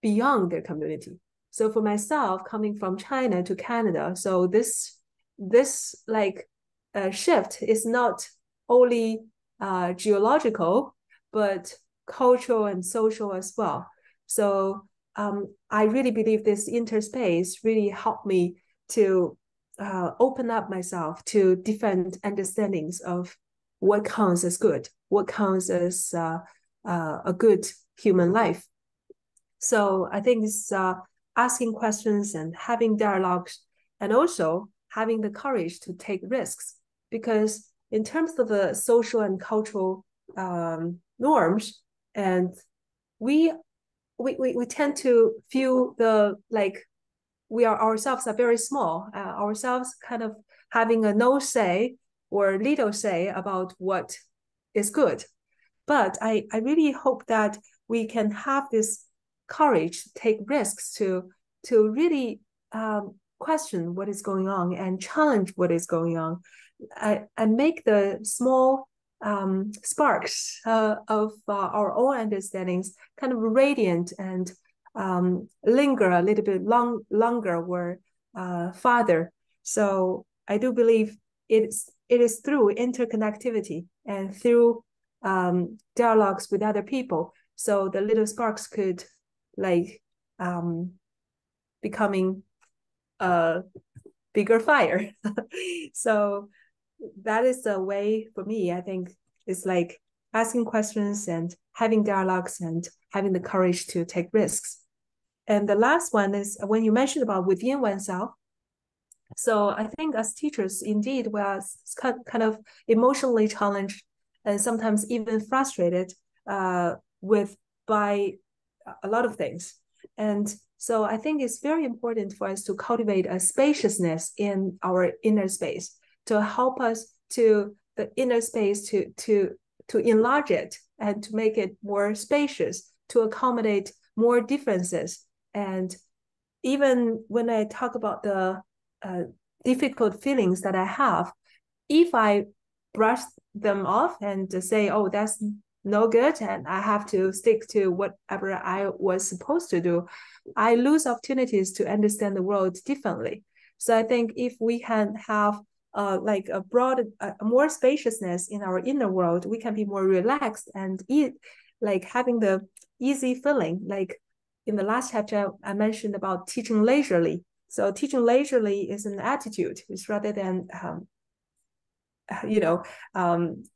beyond their community. So for myself, coming from China to Canada, so this like shift is not only geological, but cultural and social as well. So I really believe this interspace really helped me to open up myself to different understandings of what counts as good, what counts as a good human life. So I think it's asking questions and having dialogues, and also having the courage to take risks. Because in terms of the social and cultural norms, and we tend to feel we are ourselves are very small, ourselves kind of having a no say or little say about what is good. But I really hope that we can have this courage to take risks, to really question what is going on and challenge what is going on, and make the small sparks of our own understandings kind of radiant and linger a little bit longer or farther. So I do believe it is through interconnectivity and through dialogues with other people, so the little sparks could becoming a bigger fire. So that is the way for me. I think it's like asking questions and having dialogues and having the courage to take risks. And the last one is when you mentioned about within oneself. So I think as teachers, indeed, we are kind of emotionally challenged and sometimes even frustrated by a lot of things. And so I think it's very important for us to cultivate a spaciousness in our inner space, to help us to the inner space to enlarge it and to make it more spacious, to accommodate more differences. And even when I talk about the difficult feelings that I have, if I brush them off and say, oh, that's no good, and I have to stick to whatever I was supposed to do, I lose opportunities to understand the world differently. So I think if we can have a broad, more spaciousness in our inner world, we can be more relaxed and having the easy feeling. Like in the last chapter, I mentioned about teaching leisurely. So teaching leisurely is an attitude. It's rather than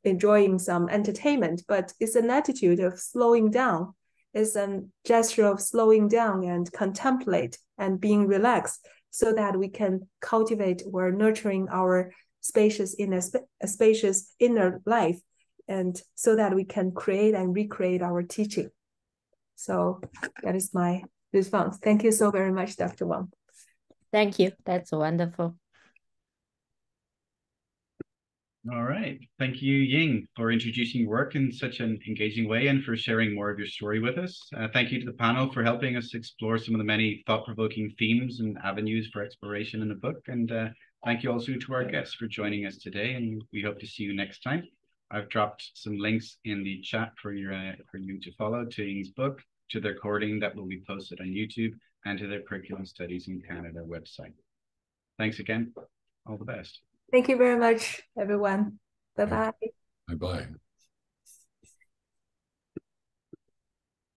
enjoying some entertainment, but it's an attitude of slowing down. It's a gesture of slowing down and contemplate and being relaxed, so that we can cultivate or nurturing our spacious inner life, and so that we can create and recreate our teaching. So that is my response. Thank you so very much, Dr. Wang. Thank you. That's wonderful. All right. Thank you, Ying, for introducing your work in such an engaging way and for sharing more of your story with us. Thank you to the panel for helping us explore some of the many thought-provoking themes and avenues for exploration in the book. And thank you also to our guests for joining us today. And we hope to see you next time. I've dropped some links in the chat for you to follow to Ying's book, to the recording that will be posted on YouTube, and to the Curriculum Studies in Canada website. Thanks again. All the best. Thank you very much, everyone. Bye-bye. Bye-bye.